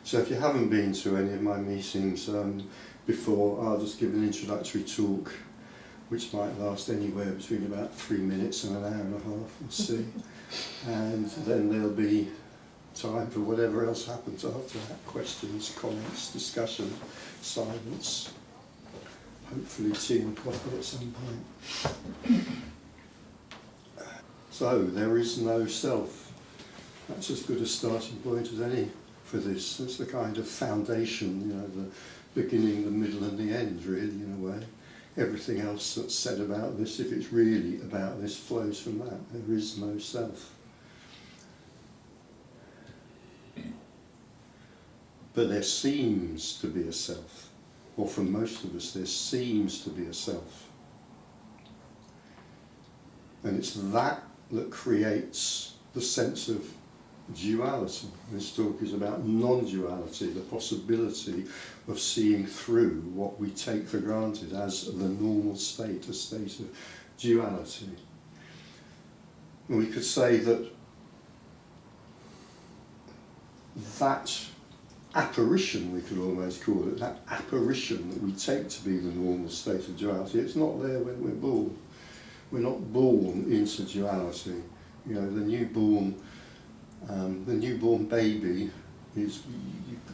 So if you haven't been to any of my meetings before, I'll just give an introductory talk which might last anywhere between about 3 minutes and an hour and a half, we'll see. And then there'll be time for whatever else happens after that, questions, comments, discussion, silence, hopefully tea and coffee at some point. So, there is no self. That's as good a starting point as any for this. It's the kind of foundation, you know, the beginning, the middle and the end, really, in a way. Everything else that's said about this, if it's really about this, flows from that. There is no self. But there seems to be a self, or for most of us there seems to be a self. And it's that that creates the sense of duality. This talk is about non-duality, the possibility of seeing through what we take for granted as the normal state, a state of duality. And we could say that apparition, we could almost call it, that apparition that we take to be the normal state of duality, it's not there when we're born. We're not born into duality. You know, the newborn baby is,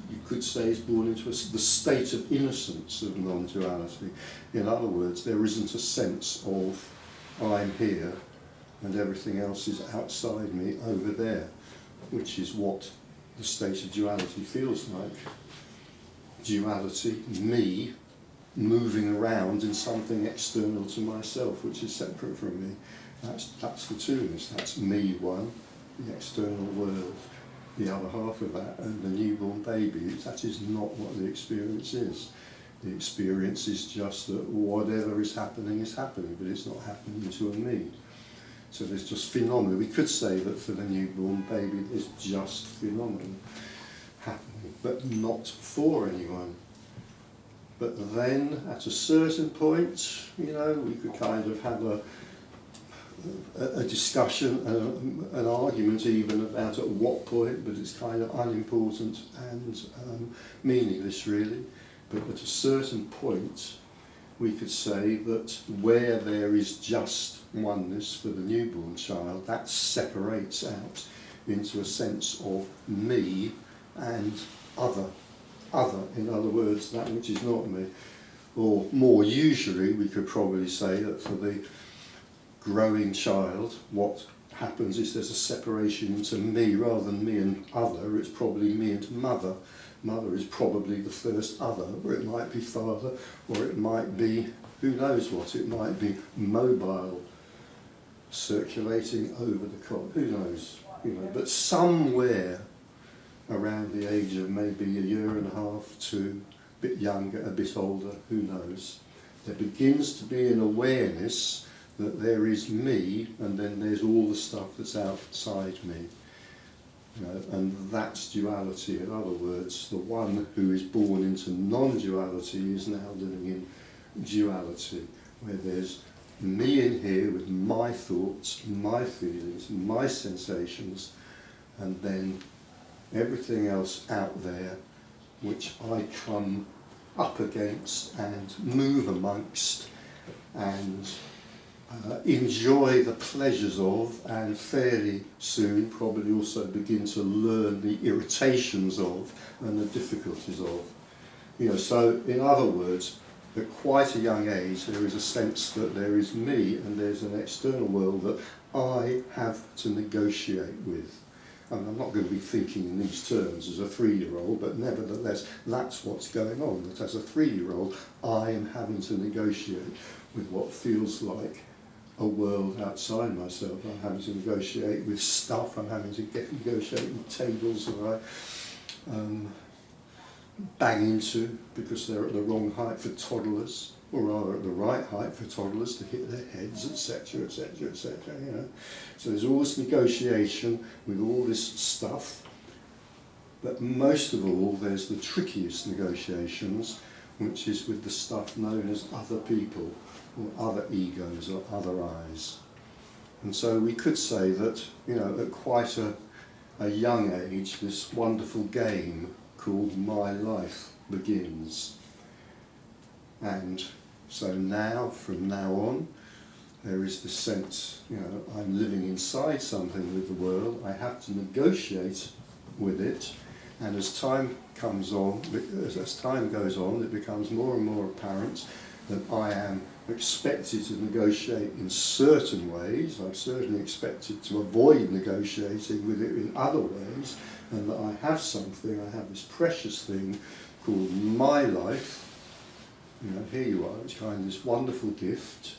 you could say, is born into the state of innocence of non-duality. In other words, there isn't a sense of I'm here and everything else is outside me over there, which is what the state of duality feels like. Duality, me, moving around in something external to myself, which is separate from me. That's the two-ness. That's me, one, the external world, the other half of that, and the newborn baby. That is not what the experience is. The experience is just that whatever is happening, but it's not happening to a me. So there's just phenomena. We could say that for the newborn baby there's just phenomena happening, but not for anyone. But then at a certain point, you know, we could kind of have a discussion, an argument even about at what point, but it's kind of unimportant and meaningless really. But at a certain point we could say that where there is just oneness for the newborn child, that separates out into a sense of me and other, in other words, that which is not me. Or more usually, we could probably say that for the growing child, what happens is there's a separation into me rather than me and other. It's probably me and mother. Mother is probably the first other, or it might be father, or it might be, who knows what, it might be mobile, circulating over the cot, who knows, you know, but somewhere around the age of maybe a year and a half, 2, a bit younger, a bit older, who knows, there begins to be an awareness that there is me and then there's all the stuff that's outside me. You know, and that's duality. In other words, the one who is born into non-duality is now living in duality, where there's me in here with my thoughts, my feelings, my sensations, and then everything else out there which I come up against and move amongst and enjoy the pleasures of, and fairly soon probably also begin to learn the irritations of and the difficulties of. You know, so in other words, at quite a young age there is a sense that there is me and there's an external world that I have to negotiate with. And I'm not going to be thinking in these terms as a 3-year-old, but nevertheless that's what's going on, that as a 3-year-old I am having to negotiate with what feels like a world outside myself. I'm having to negotiate with stuff, I'm having to negotiate with tables that I bang into because they're at the wrong height for toddlers, or rather at the right height for toddlers to hit their heads, etc., etc., etc. You know, so there's all this negotiation with all this stuff, but most of all there's the trickiest negotiations, which is with the stuff known as other people, or other egos, or other eyes. And so we could say that, you know, at quite a young age, this wonderful game called My Life begins. And so now, from now on, there is this sense, I'm living inside something with the world. I have to negotiate with it, and as time goes on, it becomes more and more apparent that I am expected to negotiate in certain ways. I'm certainly expected to avoid negotiating with it in other ways, and that I have something, I have this precious thing called my life. Here you are, it's kind of this wonderful gift.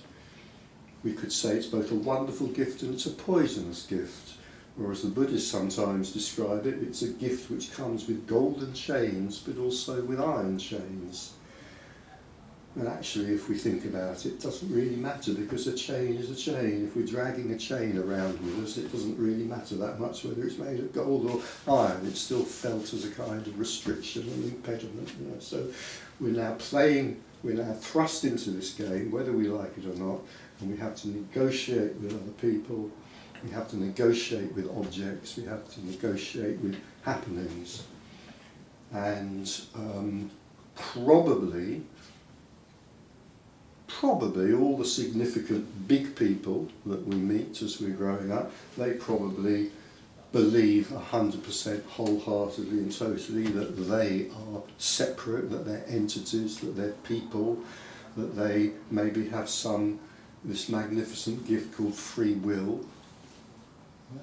We could say it's both a wonderful gift and it's a poisonous gift. Or as the Buddhists sometimes describe it, it's a gift which comes with golden chains, but also with iron chains. And actually, if we think about it, it doesn't really matter, because a chain is a chain. If we're dragging a chain around with us, it doesn't really matter that much whether it's made of gold or iron. It's still felt as a kind of restriction and impediment. So we're now thrust into this game, whether we like it or not, and we have to negotiate with other people. We have to negotiate with objects, we have to negotiate with happenings. And probably all the significant big people that we meet as we're growing up, they probably believe 100% wholeheartedly and totally that they are separate, that they're entities, that they're people, that they maybe have this magnificent gift called free will.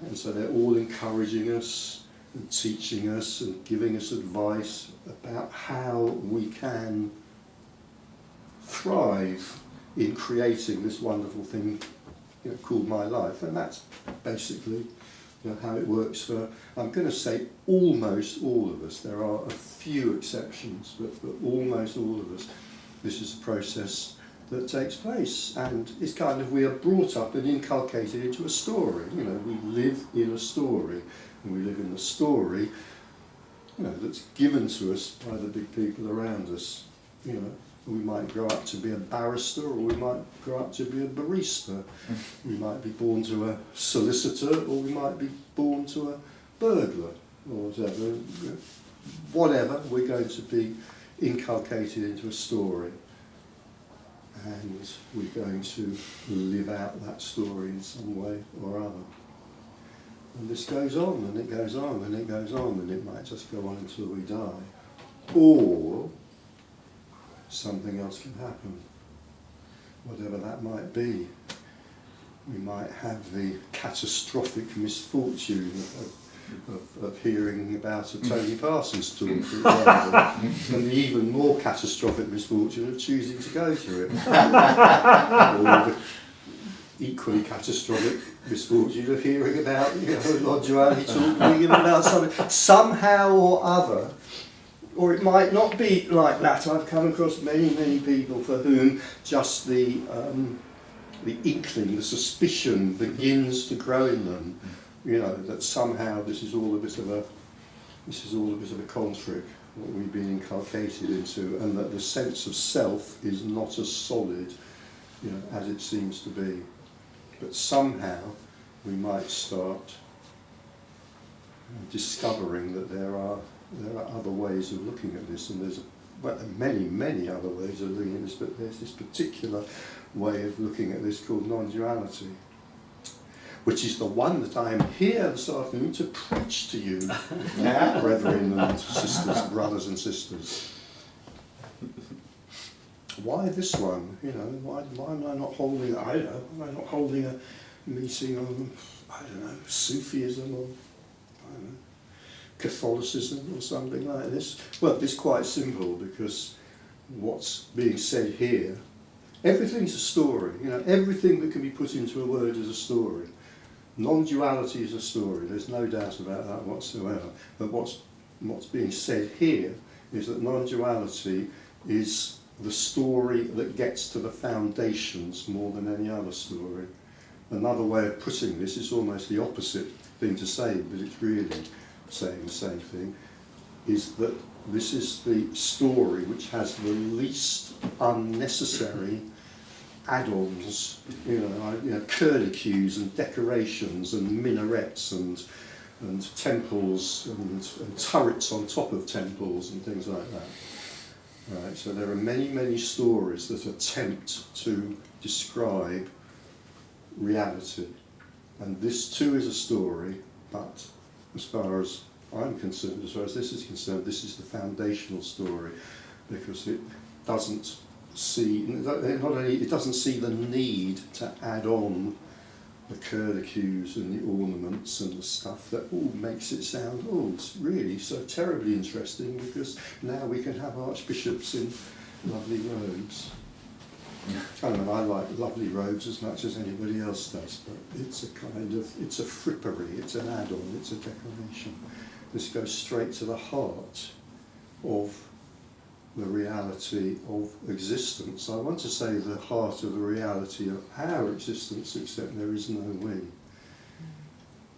And so they're all encouraging us and teaching us and giving us advice about how we can thrive in creating this wonderful thing called my life. And that's basically how it works for, I'm going to say, almost all of us. There are a few exceptions, but almost all of us, this is a process that takes place, and it's kind of, we are brought up and inculcated into a story. We live in a story, and we live in a story that's given to us by the big people around us. We might grow up to be a barrister, or we might grow up to be a barista. We might be born to a solicitor, or we might be born to a burglar, or whatever. Whatever, we're going to be inculcated into a story. And we're going to live out that story in some way or other. And this goes on, and it goes on, and it goes on, and it might just go on until we die. Or something else can happen, whatever that might be. We might have the catastrophic misfortune of hearing about a Tony Parsons talk, for example, and the even more catastrophic misfortune of choosing to go to it. Or the equally catastrophic misfortune of hearing about non-duality talking about something somehow or other. Or it might not be like that. I've come across many, many people for whom just the inkling, the suspicion begins to grow in them. That somehow this is all a bit of a con trick that we've been inculcated into, and that the sense of self is not as solid, as it seems to be. But somehow we might start discovering that there are other ways of looking at this, and there's many, many other ways of looking at this, but there's this particular way of looking at this called non-duality, which is the one that I am here this afternoon to preach to you, now, brethren and sisters, brothers and sisters. Why this one? Why am I not holding? I don't know. Am I not holding a meeting on, Sufism or Catholicism or something like this? Well, it's quite simple, because what's being said here, everything's a story. Everything that can be put into a word is a story. Non-duality is a story, there's no doubt about that whatsoever. But what's being said here is that non-duality is the story that gets to the foundations more than any other story. Another way of putting this is almost the opposite thing to say, but it's really saying the same thing, is that this is the story which has the least unnecessary add-ons, curlicues and decorations and minarets and and temples and turrets on top of temples and things like that. Right, so there are many, many stories that attempt to describe reality. And this too is a story, but as far as I'm concerned, as far as this is concerned, this is the foundational story, because it doesn't see, it doesn't see the need to add on the curlicues and the ornaments and the stuff that all makes it sound, oh, it's really so terribly interesting, because now we can have archbishops in lovely robes. I don't know, I like lovely robes as much as anybody else does, but it's a kind of, it's a frippery, it's an add-on, it's a decoration. This goes straight to the heart of the reality of existence. I want to say the heart of the reality of our existence, except there is no we.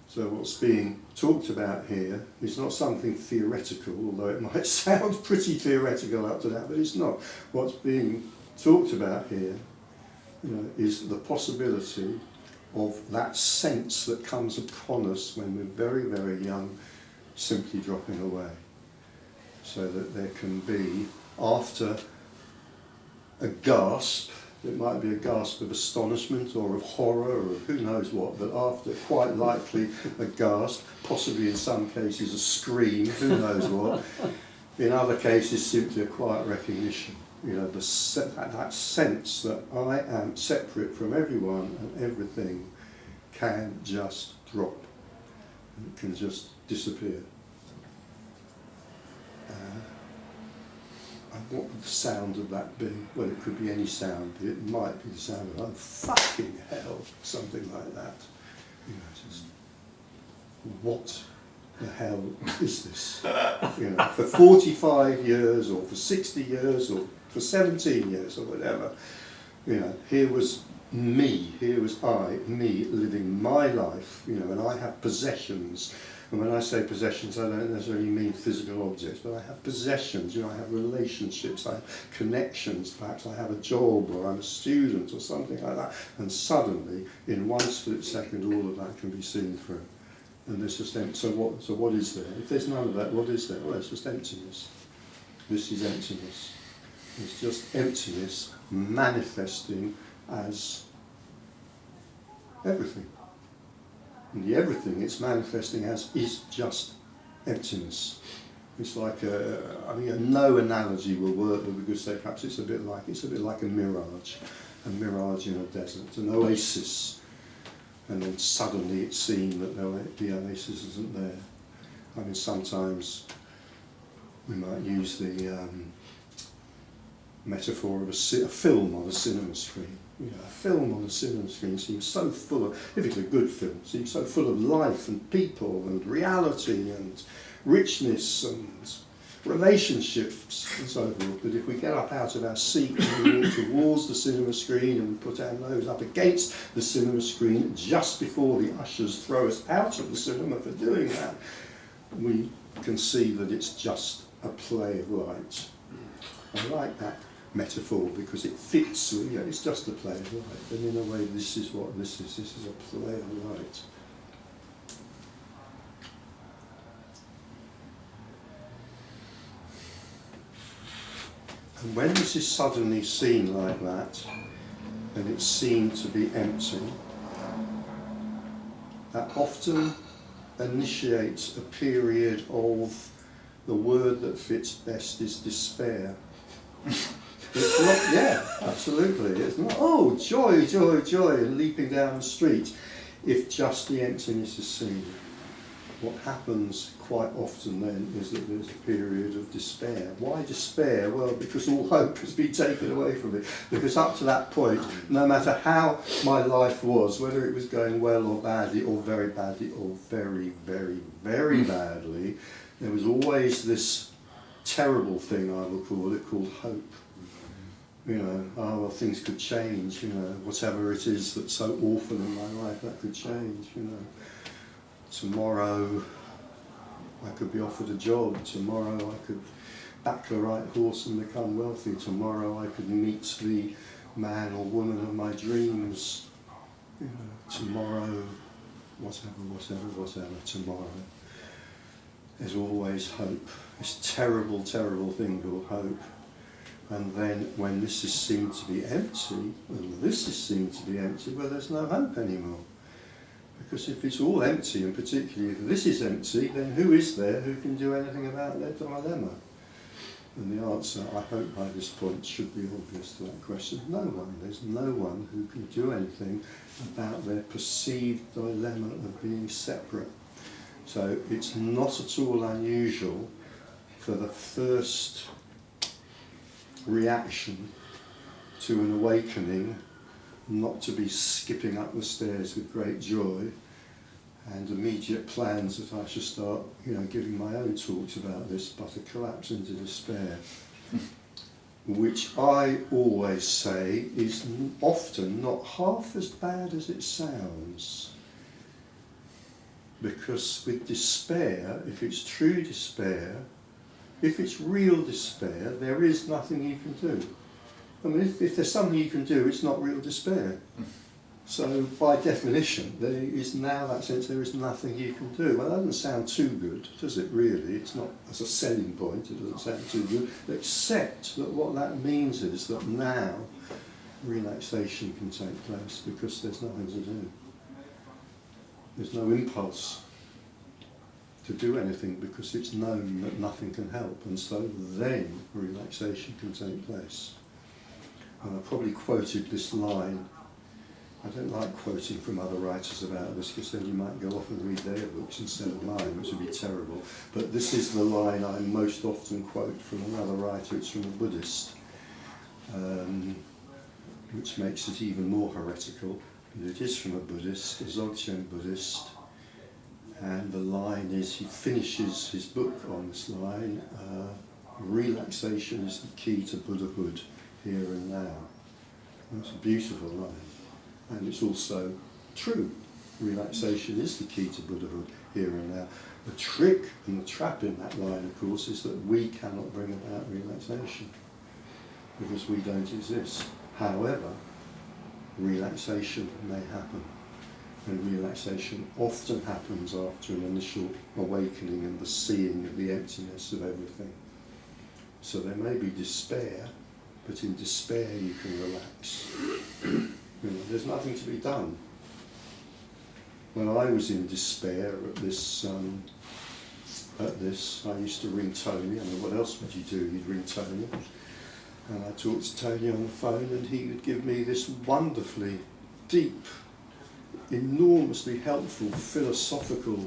So what's being talked about here is not something theoretical, although it might sound pretty theoretical up to that, but it's not. What's being talked about here, is the possibility of that sense that comes upon us when we're very, very young, simply dropping away. So that there can be, after a gasp, it might be a gasp of astonishment or of horror or of who knows what, but after quite likely a gasp, possibly in some cases a scream, who knows what, in other cases simply a quiet recognition. That sense that I am separate from everyone and everything can just drop, and it can just disappear. And what would the sound of that be? Well, it could be any sound. It might be the sound of, oh, fucking hell, something like that. Just, what the hell is this? For 45 years or for 60 years or for 17 years or whatever, here was me, here was me living my life, and I have possessions. And when I say possessions, I don't necessarily mean physical objects, but I have possessions, I have relationships, I have connections, perhaps I have a job, or I'm a student, or something like that. And suddenly, in one split second, all of that can be seen through. And there's just empty. So what is there? If there's none of that, what is there? Well, it's just emptiness. This is emptiness. It's just emptiness manifesting as everything. And the everything it's manifesting as is just emptiness. It's like no analogy will work, because perhaps it's a bit like a mirage in a desert, an oasis, and then suddenly it's seen that the oasis isn't there. Sometimes we might use the metaphor of a film on a cinema screen. A film on a cinema screen seems so full of, if it's a good film, seems so full of life and people and reality and richness and relationships and so forth. But if we get up out of our seat and we walk towards the cinema screen and we put our nose up against the cinema screen just before the ushers throw us out of the cinema for doing that, we can see that it's just a play of light. I like that metaphor because it fits, it's just a play of light, and in a way this is what this is a play of light. And when this is suddenly seen like that, and it's seen to be empty, that often initiates a period of, the word that fits best is despair. It's not, yeah, absolutely. It's not, oh, joy, joy, joy, and leaping down the street, if just the emptiness is seen. What happens quite often then is that there's a period of despair. Why despair? Well, because all hope has been taken away from it. Because up to that point, no matter how my life was, whether it was going well or badly, or very badly, or very, very, very badly, there was always this terrible thing, I will call it, called hope. Things could change, whatever it is that's so awful in my life, that could change, Tomorrow I could be offered a job, tomorrow I could back the right horse and become wealthy, tomorrow I could meet the man or woman of my dreams, tomorrow whatever tomorrow. There's always hope. This terrible, terrible thing called hope. And then when this is seen to be empty, and this is seen to be empty, well, there's no hope anymore. Because if it's all empty, and particularly if this is empty, then who is there who can do anything about their dilemma? And the answer, I hope by this point, should be obvious to that question. No one. There's no one who can do anything about their perceived dilemma of being separate. So it's not at all unusual for the first reaction to an awakening not to be skipping up the stairs with great joy and immediate plans that I should start, giving my own talks about this, but to collapse into despair, which I always say is often not half as bad as it sounds. Because with despair, if it's true despair, if it's real despair, there is nothing you can do. I mean, if there's something you can do, it's not real despair. So by definition, there is now that sense there is nothing you can do. Well, that doesn't sound too good, does it really? It's not, as a selling point, it doesn't sound too good, except that what that means is that now relaxation can take place because there's nothing to do. There's no impulse to do anything because it's known that nothing can help, and so then relaxation can take place. And I probably quoted this line. I don't like quoting from other writers about this because then you might go off and read their books instead of mine, which would be terrible. But this is the line I most often quote from another writer. It's from a Buddhist, which makes it even more heretical. And it is from a Buddhist, a Dzogchen Buddhist. And the line is, he finishes his book on this line, relaxation is the key to Buddhahood here and now. That's a beautiful line. And it's also true. Relaxation is the key to Buddhahood here and now. The trick and the trap in that line, of course, is that we cannot bring about relaxation because we don't exist. However, relaxation may happen. And relaxation often happens after an initial awakening and the seeing of the emptiness of everything. So there may be despair, but in despair you can relax. There's nothing to be done. When I was in despair at this, I used to ring Tony. I mean, what else would you do? You'd ring Tony. And I talked to Tony on the phone, and he would give me this wonderfully deep, enormously helpful philosophical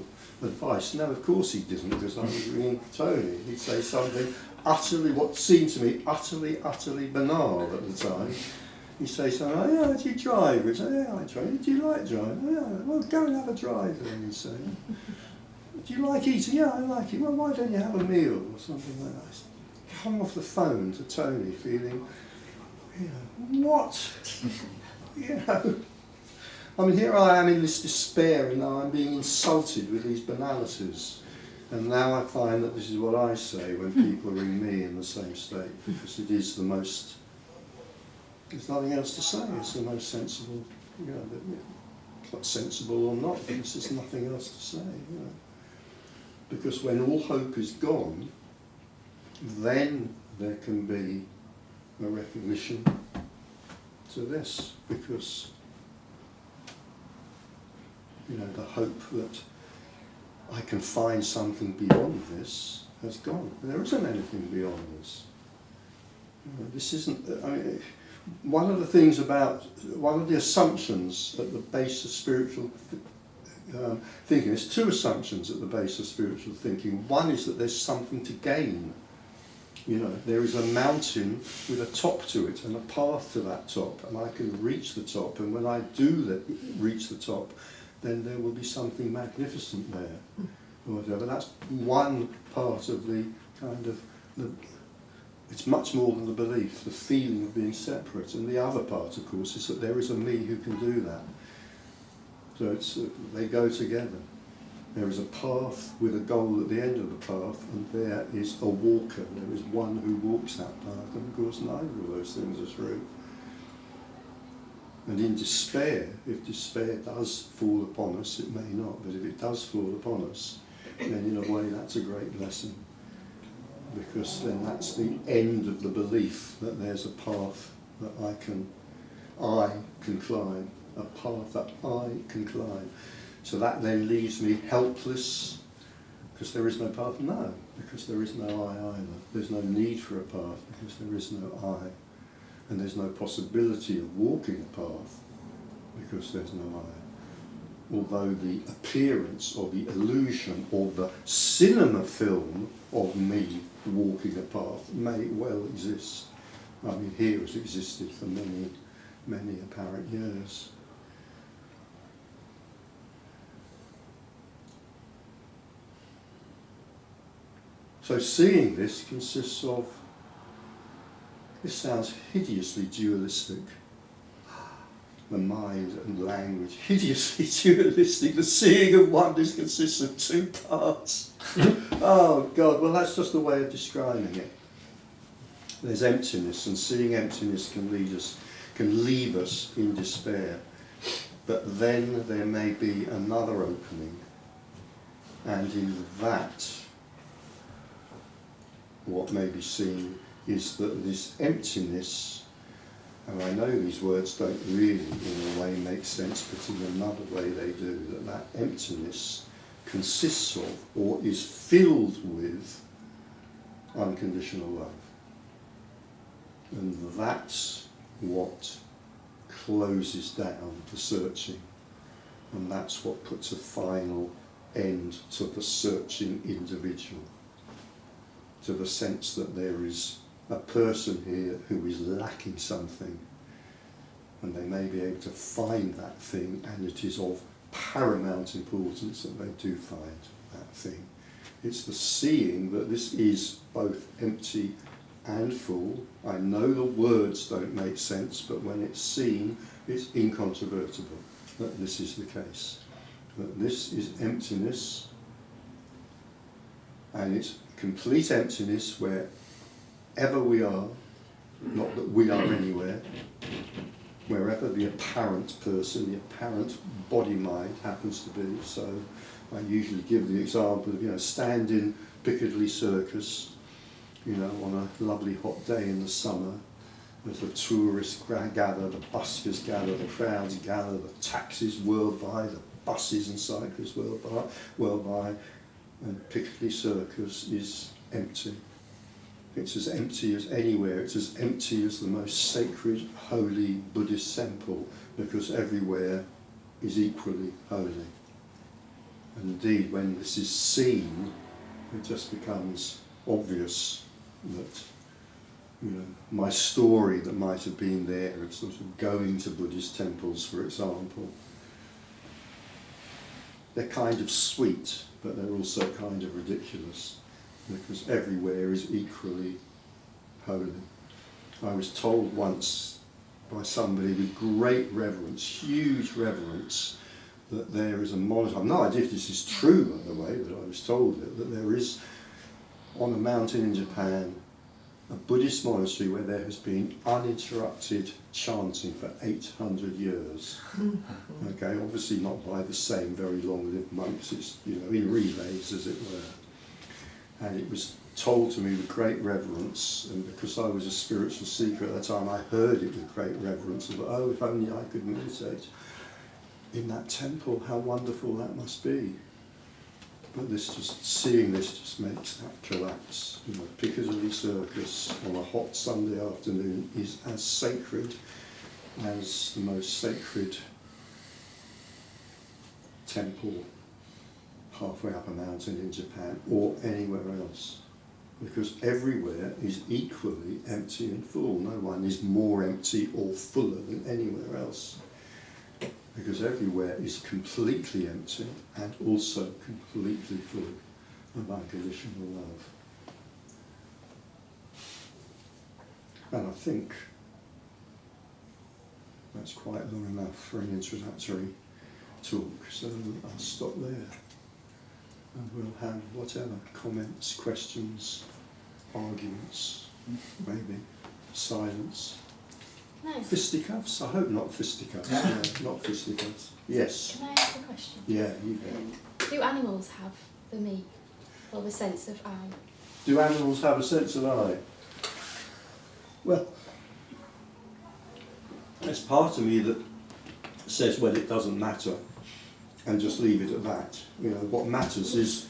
advice. Now, of course he didn't, because I was ringing Tony. He'd say something utterly, what seemed to me utterly banal at the time. He'd say something like, "Yeah, do you drive?" He'd say, "Yeah, I drive." "Do you like driving?" "Oh, yeah." "Well, go and have a drive then," he'd say. "Do you like eating?" "Yeah, I like it." "Well, why don't you have a meal?" Or something like that. Come off the phone to Tony feeling, what? I mean, here I am in this despair, and now I'm being insulted with these banalities. And now I find that this is what I say when people ring me in the same state, because it is the most, there's nothing else to say, it's the most sensible, it's not sensible or not, because there's nothing else to say, Because when all hope is gone, then there can be a recognition to this, because the hope that I can find something beyond this has gone. There isn't anything beyond this. This isn't, one of the assumptions at the base of spiritual thinking, there's two assumptions at the base of spiritual thinking. One is that there's something to gain. There is a mountain with a top to it and a path to that top, and I can reach the top, and when I do reach the top, then there will be something magnificent there, or whatever. That's one part of the kind of, it's much more than the belief, the feeling of being separate. And the other part, of course, is that there is a me who can do that. So they go together. There is a path with a goal at the end of the path, and there is a walker. There is one who walks that path, and of course neither of those things are true. And in despair, if despair does fall upon us, it may not, but if it does fall upon us, then in a way that's a great blessing. Because then that's the end of the belief that there's a path that I can climb, a path that I can climb. So that then leaves me helpless, because there is no path? No, because there is no I either. There's no need for a path, because there is no I. And there's no possibility of walking a path, because there's no I. Although the appearance or the illusion or the cinema film of me walking a path may well exist. I mean, here has existed for many, many apparent years. So seeing this consists of, this sounds hideously dualistic, the mind and language, hideously dualistic. The seeing of oneness consists of two parts. Oh God, well that's just a way of describing it. There's emptiness, and seeing emptiness can leave us in despair. But then there may be another opening, and in that, what may be seen is that this emptiness, and I know these words don't really in a way make sense, but in another way they do, that emptiness consists of or is filled with unconditional love. And that's what closes down the searching, and that's what puts a final end to the searching individual, to the sense that there is a person here who is lacking something, and they may be able to find that thing, and it is of paramount importance that they do find that thing. It's the seeing that this is both empty and full. I know the words don't make sense, but when it's seen, it's incontrovertible that this is the case. That this is emptiness, and it's complete emptiness wherever we are, not that we are anywhere, wherever the apparent person, the apparent body-mind happens to be. So I usually give the example of, stand in Piccadilly Circus, on a lovely hot day in the summer, as the tourists gather, the buskers gather, the crowds gather, the taxis whirl by, the buses and cyclists whirl by, and Piccadilly Circus is empty. It's as empty as anywhere. It's as empty as the most sacred, holy Buddhist temple, because everywhere is equally holy. And indeed, when this is seen, it just becomes obvious that, my story that might have been there of sort of going to Buddhist temples, for example, they're kind of sweet, but they're also kind of ridiculous, because everywhere is equally holy. I was told once by somebody with great reverence, huge reverence, that there is a monastery. I have no idea if this is true, by the way, but I was told it, that there is on a mountain in Japan a Buddhist monastery where there has been uninterrupted chanting for 800 years. Okay, obviously not by the same very long-lived monks, it's, in relays, as it were. And it was told to me with great reverence, and because I was a spiritual seeker at the time, I heard it with great reverence, of, oh, if only I could meditate in that temple, how wonderful that must be. But seeing this just makes that collapse. Piccadilly Circus on a hot Sunday afternoon is as sacred as the most sacred temple halfway up a mountain in Japan or anywhere else. Because everywhere is equally empty and full. No one is more empty or fuller than anywhere else. Because everywhere is completely empty and also completely full of unconditional love. And I think that's quite long enough for an introductory talk, so I'll stop there and we'll have whatever comments, questions, arguments, maybe silence. No. Fisticuffs? I hope not fisticuffs. Yeah, not fisticuffs. Yes. Can I ask a question? Yeah, you can. Do animals have the me, or the sense of I? Do animals have a sense of I? Well, there's part of me that says, well, it doesn't matter, and just leave it at that. You know, what matters is,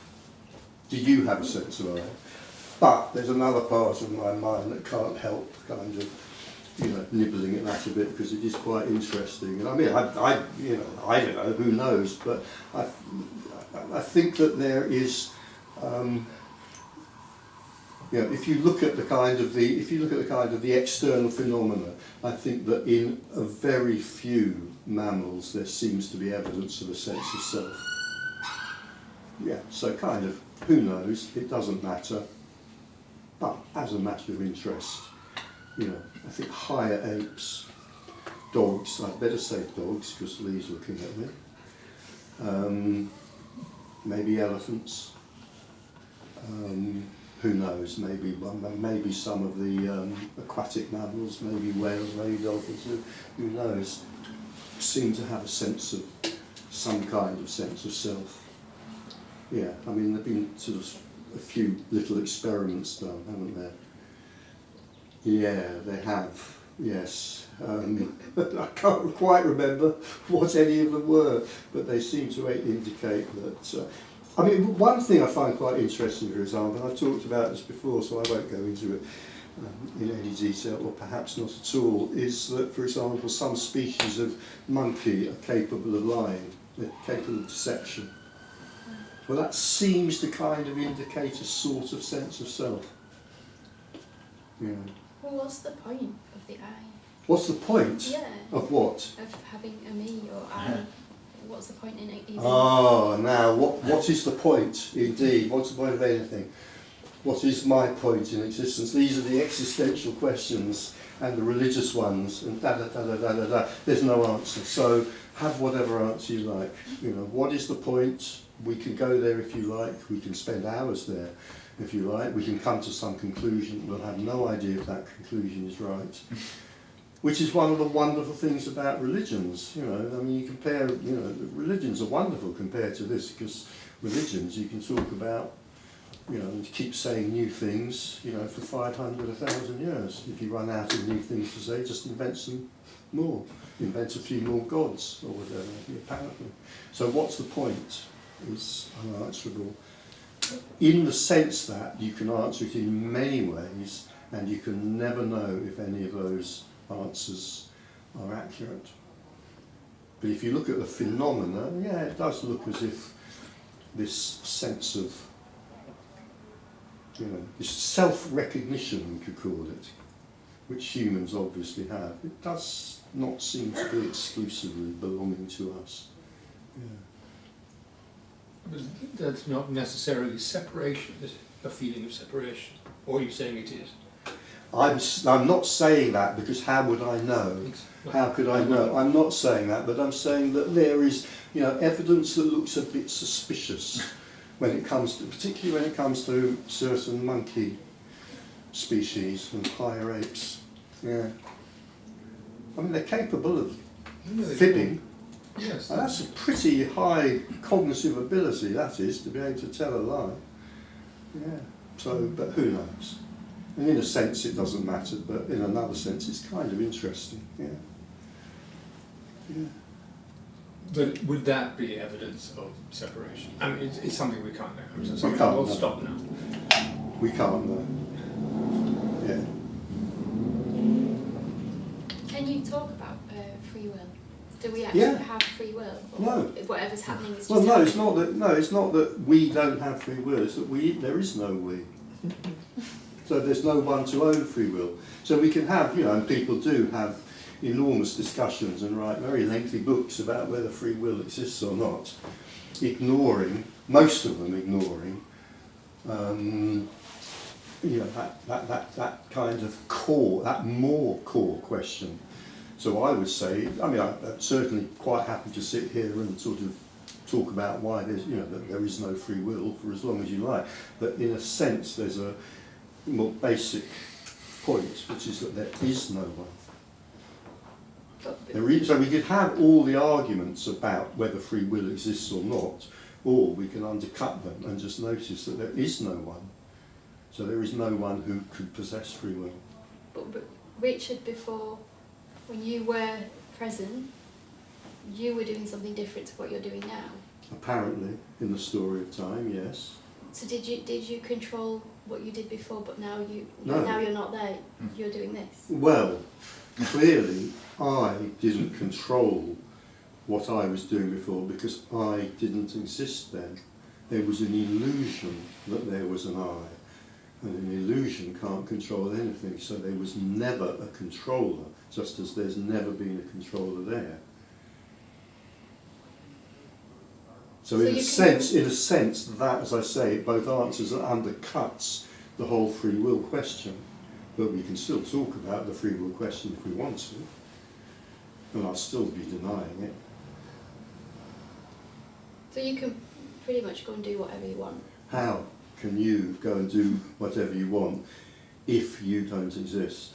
do you have a sense of I? But there's another part of my mind that can't help kind of, you know, nibbling at that a bit, because it is quite interesting. And I mean, I you know, I don't know, who knows, but I think that there is, you know, if you look at the kind of the external phenomena, I think that in a very few mammals there seems to be evidence of a sense of self. Yeah, so kind of, who knows, it doesn't matter. But as a matter of interest, you know, I think higher apes, dogs, I'd better say dogs because Lee's looking at me, maybe elephants, who knows, maybe some of the aquatic mammals, maybe whales, maybe dolphins, who knows, seem to have a sense of, some kind of sense of self. Yeah, I mean, there have been sort of a few little experiments done, haven't there? Yeah, they have, yes. I can't quite remember what any of them were, but they seem to indicate that... I mean, one thing I find quite interesting, for example, and I've talked about this before, so I won't go into it in any detail, or perhaps not at all, is that, for example, some species of monkey are capable of lying, they're capable of deception. Well, that seems to kind of indicate a sort of sense of self. Yeah. Well, what's the point of the I? What's the point? Yeah. Of what? Of having a me or I. What's the point in it even? Oh, now, what is the point, indeed? What's the point of anything? What is my point in existence? These are the existential questions and the religious ones, and da-da-da-da-da-da-da. There's no answer. So have whatever answer you like. You know, what is the point? We can go there if you like. We can spend hours there if you like. We can come to some conclusion. We'll have no idea if that conclusion is right. Which is one of the wonderful things about religions. You know, I mean, you compare, you know, religions are wonderful compared to this, because religions you can talk about, you know, and keep saying new things, you know, for 500, 1,000 years. If you run out of new things to say, just invent some more. Invent a few more gods or whatever, apparently. So what's the point is unanswerable. In the sense that you can answer it in many ways, and you can never know if any of those answers are accurate. But if you look at the phenomena, yeah, it does look as if this sense of, you know, this self-recognition, we could call it, which humans obviously have, it does not seem to be exclusively belonging to us. Yeah. But that's not necessarily separation, is it? A feeling of separation? Or are you saying it is? I'm not saying that, because how would I know? How could I know? I'm not saying that, but I'm saying that there is, you know, evidence that looks a bit suspicious when it comes to, particularly when it comes to certain monkey species and higher apes. Yeah. I mean, they're capable of fibbing. Yes. And that's a pretty high cognitive ability, that is, to be able to tell a lie. Yeah. So, but who knows? And in a sense it doesn't matter, but in another sense it's kind of interesting. Yeah. Yeah. But would that be evidence of separation? I mean, it's something we can't know. We can't know. We'll stop now. We can't know. Yeah. Can you talk about free will? Do we actually have free will? Or No. Whatever's happening is just Well, no, happening? it's not that. No, it's not that we don't have free will. It's that there is no we. So there's no one to own free will. So we can have, you know, and people do have enormous discussions and write very lengthy books about whether free will exists or not, ignoring, most of them ignoring, you know, that kind of core, that more core question. So I would say, I mean, I'm certainly quite happy to sit here and sort of talk about why there's, you know, that there is no free will for as long as you like. But in a sense, there's a more basic point, which is that there is no one. So we could have all the arguments about whether free will exists or not, or we can undercut them and just notice that there is no one. So there is no one who could possess free will. But Richard, before, when you were present, you were doing something different to what you're doing now. Apparently, in the story of time, yes. So did you control what you did before, but now No. now you're not there, you're doing this? Well, clearly I didn't control what I was doing before because I didn't exist then. There was an illusion that there was an I, and an illusion can't control anything, so there was never a controller, just as there's never been a controller there. So in a sense, that, as I say, both answers and undercuts the whole free will question. But we can still talk about the free will question if we want to, and I'll still be denying it. So you can pretty much go and do whatever you want. How can you go and do whatever you want if you don't exist?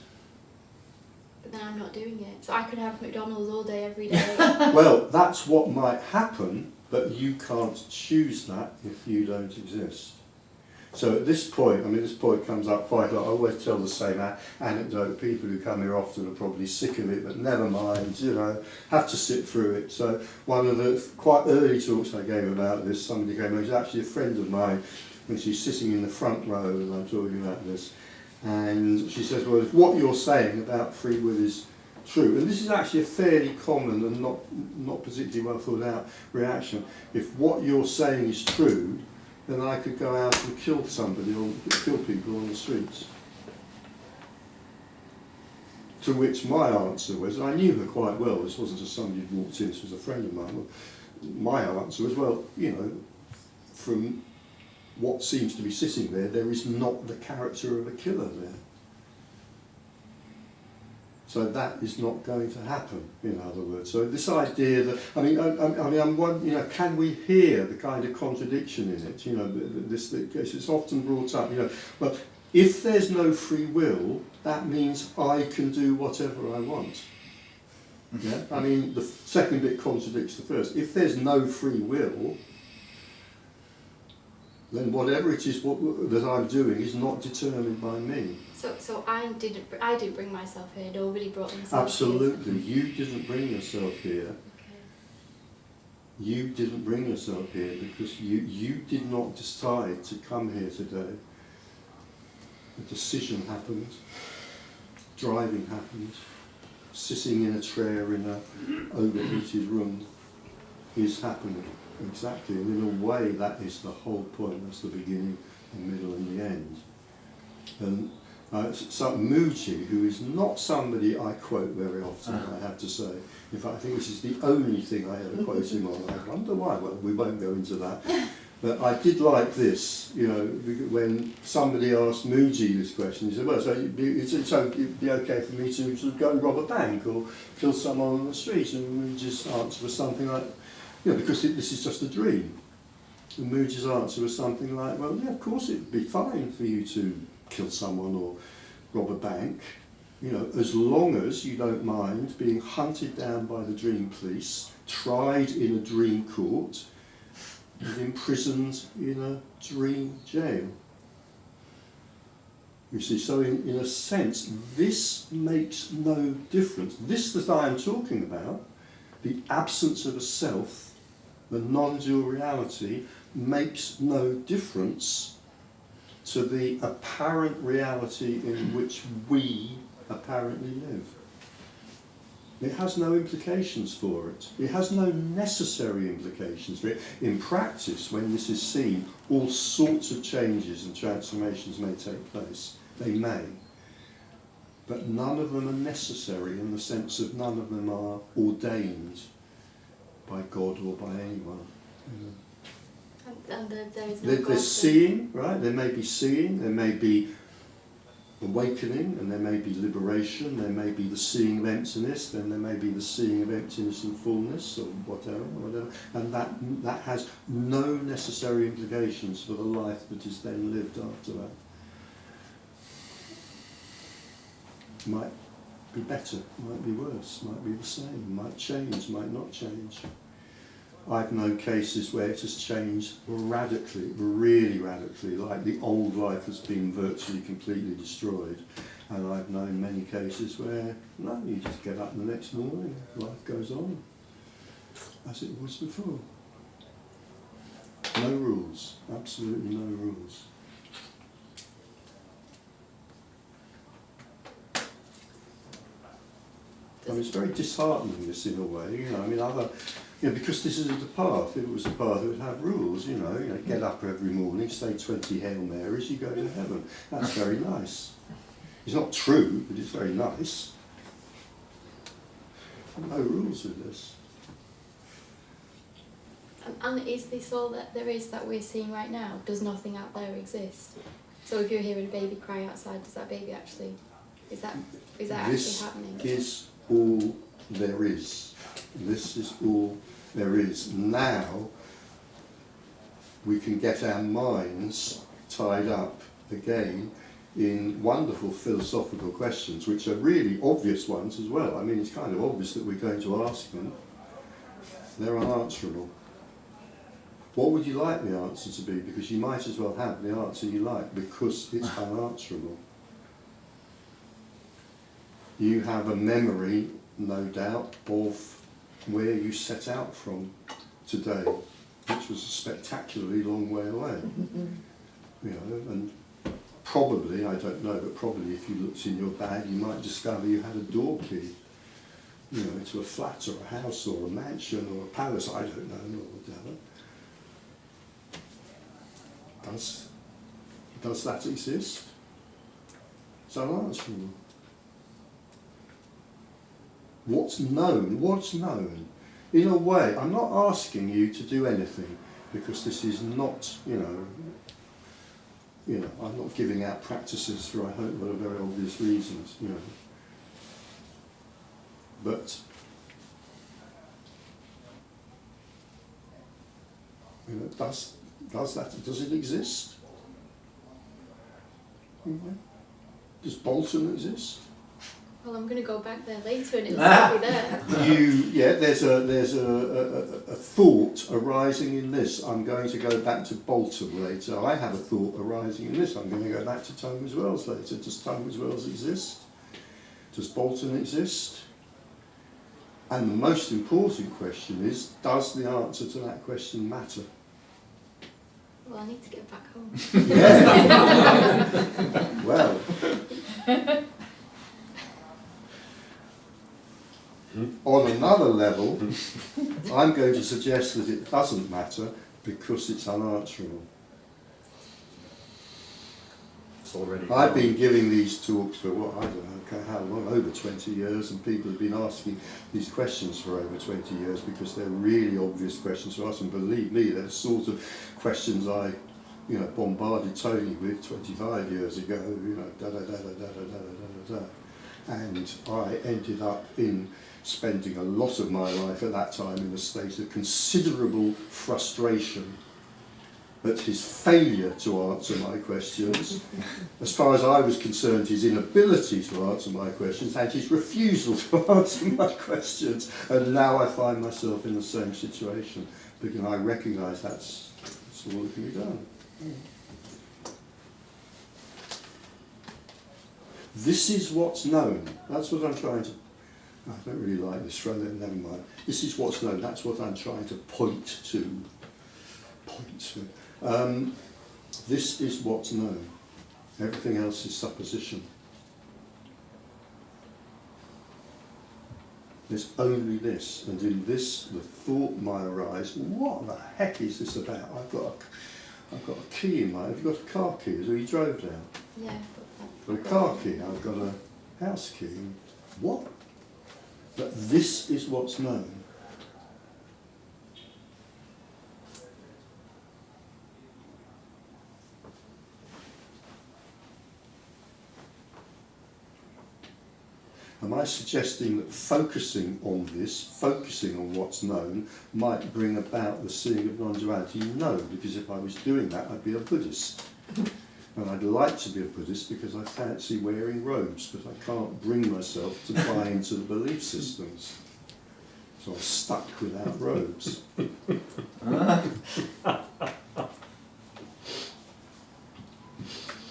But then I'm not doing it. So I could have McDonald's all day, every day. Well, that's what might happen, but you can't choose that if you don't exist. So at this point, I mean, this point comes up quite a lot. I always tell the same anecdote. People who come here often are probably sick of it, but never mind, you know, have to sit through it. So one of the quite early talks I gave about this, somebody came, who's actually a friend of mine, and she's sitting in the front row, and I'm talking about this, and she says, well, if what you're saying about free will is true, and this is actually a fairly common and not particularly well thought out reaction, if what you're saying is true, then I could go out and kill somebody or kill people on the streets. To which my answer was, I knew her quite well, this wasn't just somebody who walked in, this was a friend of mine. My answer was, well, you know, from what seems to be sitting there, there is not the character of a killer there. So that is not going to happen, in other words. So this idea that, I'm wondering, you know, can we hear the kind of contradiction in it? You know, it's often brought up, you know, well, if there's no free will, that means I can do whatever I want. Yeah? I mean, the second bit contradicts the first. If there's no free will, then whatever it is that I'm doing is not determined by me. So I didn't bring myself here. Nobody brought themselves Absolutely, here. you didn't bring yourself here. Okay. You didn't bring yourself here because you did not decide to come here today. A decision happened, driving happened, sitting in a chair in an overheated room is happening. Exactly, and in a way that is the whole point. That's the beginning, the middle and the end. And Mooji, who is not somebody I quote very often, I have to say. In fact, I think this is the only thing I ever quote him on. I wonder why. Well, we won't go into that. But I did like this, you know, when somebody asked Mooji this question, he said, well, so it'd be okay for me to sort of go and rob a bank or kill someone on the street? And Mooji's answer was something like, you know, because this is just a dream. And Mooji's answer was something like, well, yeah, of course it'd be fine for you to kill someone or rob a bank, you know, as long as you don't mind being hunted down by the dream police, tried in a dream court, and imprisoned in a dream jail. You see, so in a sense, this makes no difference. This that I am talking about, the absence of a self, the non-dual reality, makes no difference to the apparent reality in which we apparently live. It has no implications for it. It has no necessary implications for it. In practice, when this is seen, all sorts of changes and transformations may take place. They may. But none of them are necessary in the sense of none of them are ordained by God or by anyone. And there is no There's God seeing, right? There may be seeing, there may be awakening, and there may be liberation, there may be the seeing of emptiness, then there may be the seeing of emptiness and fullness, or whatever. And that has no necessary implications for the life that is then lived after that. Might be better, might be worse, might be the same, might change, might not change. I've known cases where it has changed radically, really radically, like the old life has been virtually completely destroyed. And I've known many cases where, no, you just get up the next morning, life goes on as it was before. No rules, absolutely no rules. I mean, it's very disheartening, this, in a way, you know. I mean, because this isn't a path. If it was a path, it would have rules, you know, get up every morning, say 20 Hail Marys, you go to heaven. That's very nice. It's not true, but it's very nice. No rules with this. And is this all that there is that we're seeing right now? Does nothing out there exist? So if you're hearing a baby cry outside, does that baby actually, is that This actually happening? is all there is. This is all there is. Now we can get our minds tied up again in wonderful philosophical questions, which are really obvious ones as well. I mean, it's kind of obvious that we're going to ask them. They're unanswerable. What would you like the answer to be? Because you might as well have the answer you like, because it's unanswerable. You have a memory, no doubt, of where you set out from today, which was a spectacularly long way away. You know, and probably, I don't know, but probably if you looked in your bag, you might discover you had a door key, you know, to a flat or a house or a mansion or a palace, I don't know, or whatever. Does that exist? It's unanswerable. What's known? What's known? In a way, I'm not asking you to do anything, because this is not, you know, I'm not giving out practices for, I hope, for very obvious reasons, you know. But, you know, does it exist? Does Bolton exist? Well, I'm going to go back there later and it'll still be there. There's a thought arising in this. I'm going to go back to Bolton later. I have a thought arising in this. I'm going to go back to Tunbridge Wells later. Does Tunbridge Wells exist? Does Bolton exist? And the most important question is, does the answer to that question matter? Well, I need to get back home. Yeah. Well. On another level, I'm going to suggest that it doesn't matter because it's unanswerable. It's already I've been giving these talks for, what, I don't know how long, over 20 years, and people have been asking these questions for over 20 years because they're really obvious questions to ask, and believe me, they're the sort of questions I, you know, bombarded Tony with 25 years ago, you know, da-da-da-da-da-da-da-da-da. And I ended up in spending a lot of my life at that time in a state of considerable frustration at his failure to answer my questions, as far as I was concerned, his inability to answer my questions, and his refusal to answer my questions. And now I find myself in the same situation, because I recognise that's all that can be done. This is what's known. That's what I'm trying to... I don't really like this phrase, never mind. This is what's known. That's what I'm trying to point to. This is what's known. Everything else is supposition. There's only this, and in this the thought might arise, what the heck is this about? I've got a key in my... Have you got a car key? So you drove down? Yeah. I've got a car key, I've got a house key. What? But this is what's known. Am I suggesting that focusing on this, focusing on what's known, might bring about the seeing of non-duality? No, because if I was doing that, I'd be a Buddhist. And I'd like to be a Buddhist because I fancy wearing robes, but I can't bring myself to buy into the belief systems. So I'm stuck without robes.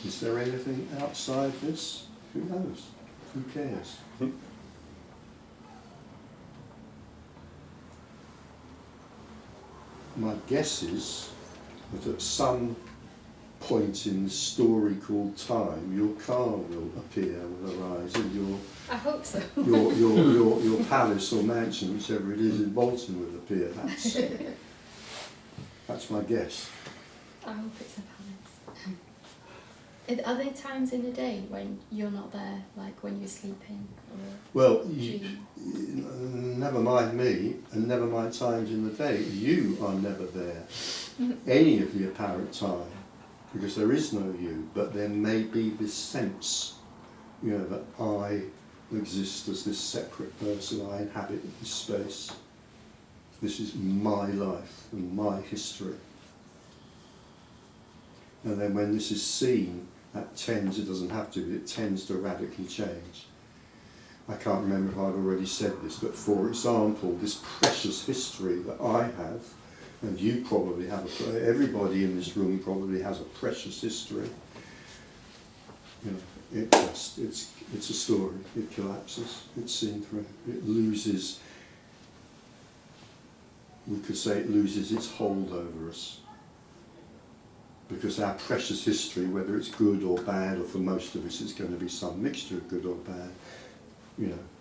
Is there anything outside this? Who knows? Who cares? My guess is that at some point in the story called time, your car will appear, will arise, and I hope so. your palace or mansion, whichever it is in Bolton, will appear. That's my guess. I hope it's a palace. Are there times in the day when you're not there, like when you're sleeping? Or Well, never mind me, and never mind times in the day. You are never there any of the apparent time, because there is no you, but there may be this sense, that I exist as this separate person, I inhabit this space. This is my life and my history. And then when this is seen, that tends, it doesn't have to, but it tends to radically change. I can't remember if I've already said this, but for example, this precious history that I have, and you probably have, everybody in this room probably has a precious history. It's a story. It collapses. It's seen through. It loses. We could say it loses its hold over us, because our precious history, whether it's good or bad, or for most of us, it's going to be some mixture of good or bad.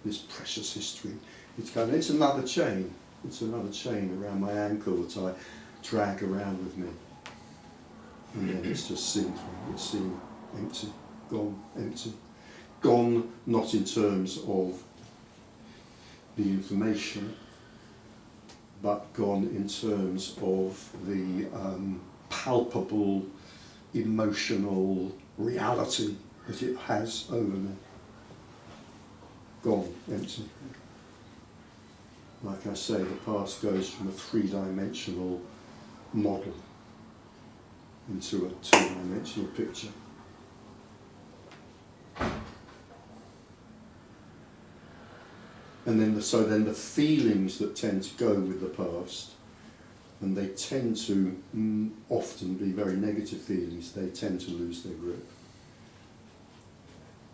This precious history. It's another chain. It's another chain around my ankle that I drag around with me. And then it's just seen through. It's seen empty, gone, empty. Gone not in terms of the information, but gone in terms of the palpable, emotional reality that it has over me. Gone, empty. Like I say, the past goes from a three-dimensional model into a two-dimensional picture. And then the feelings that tend to go with the past, and they tend to often be very negative feelings, they tend to lose their grip.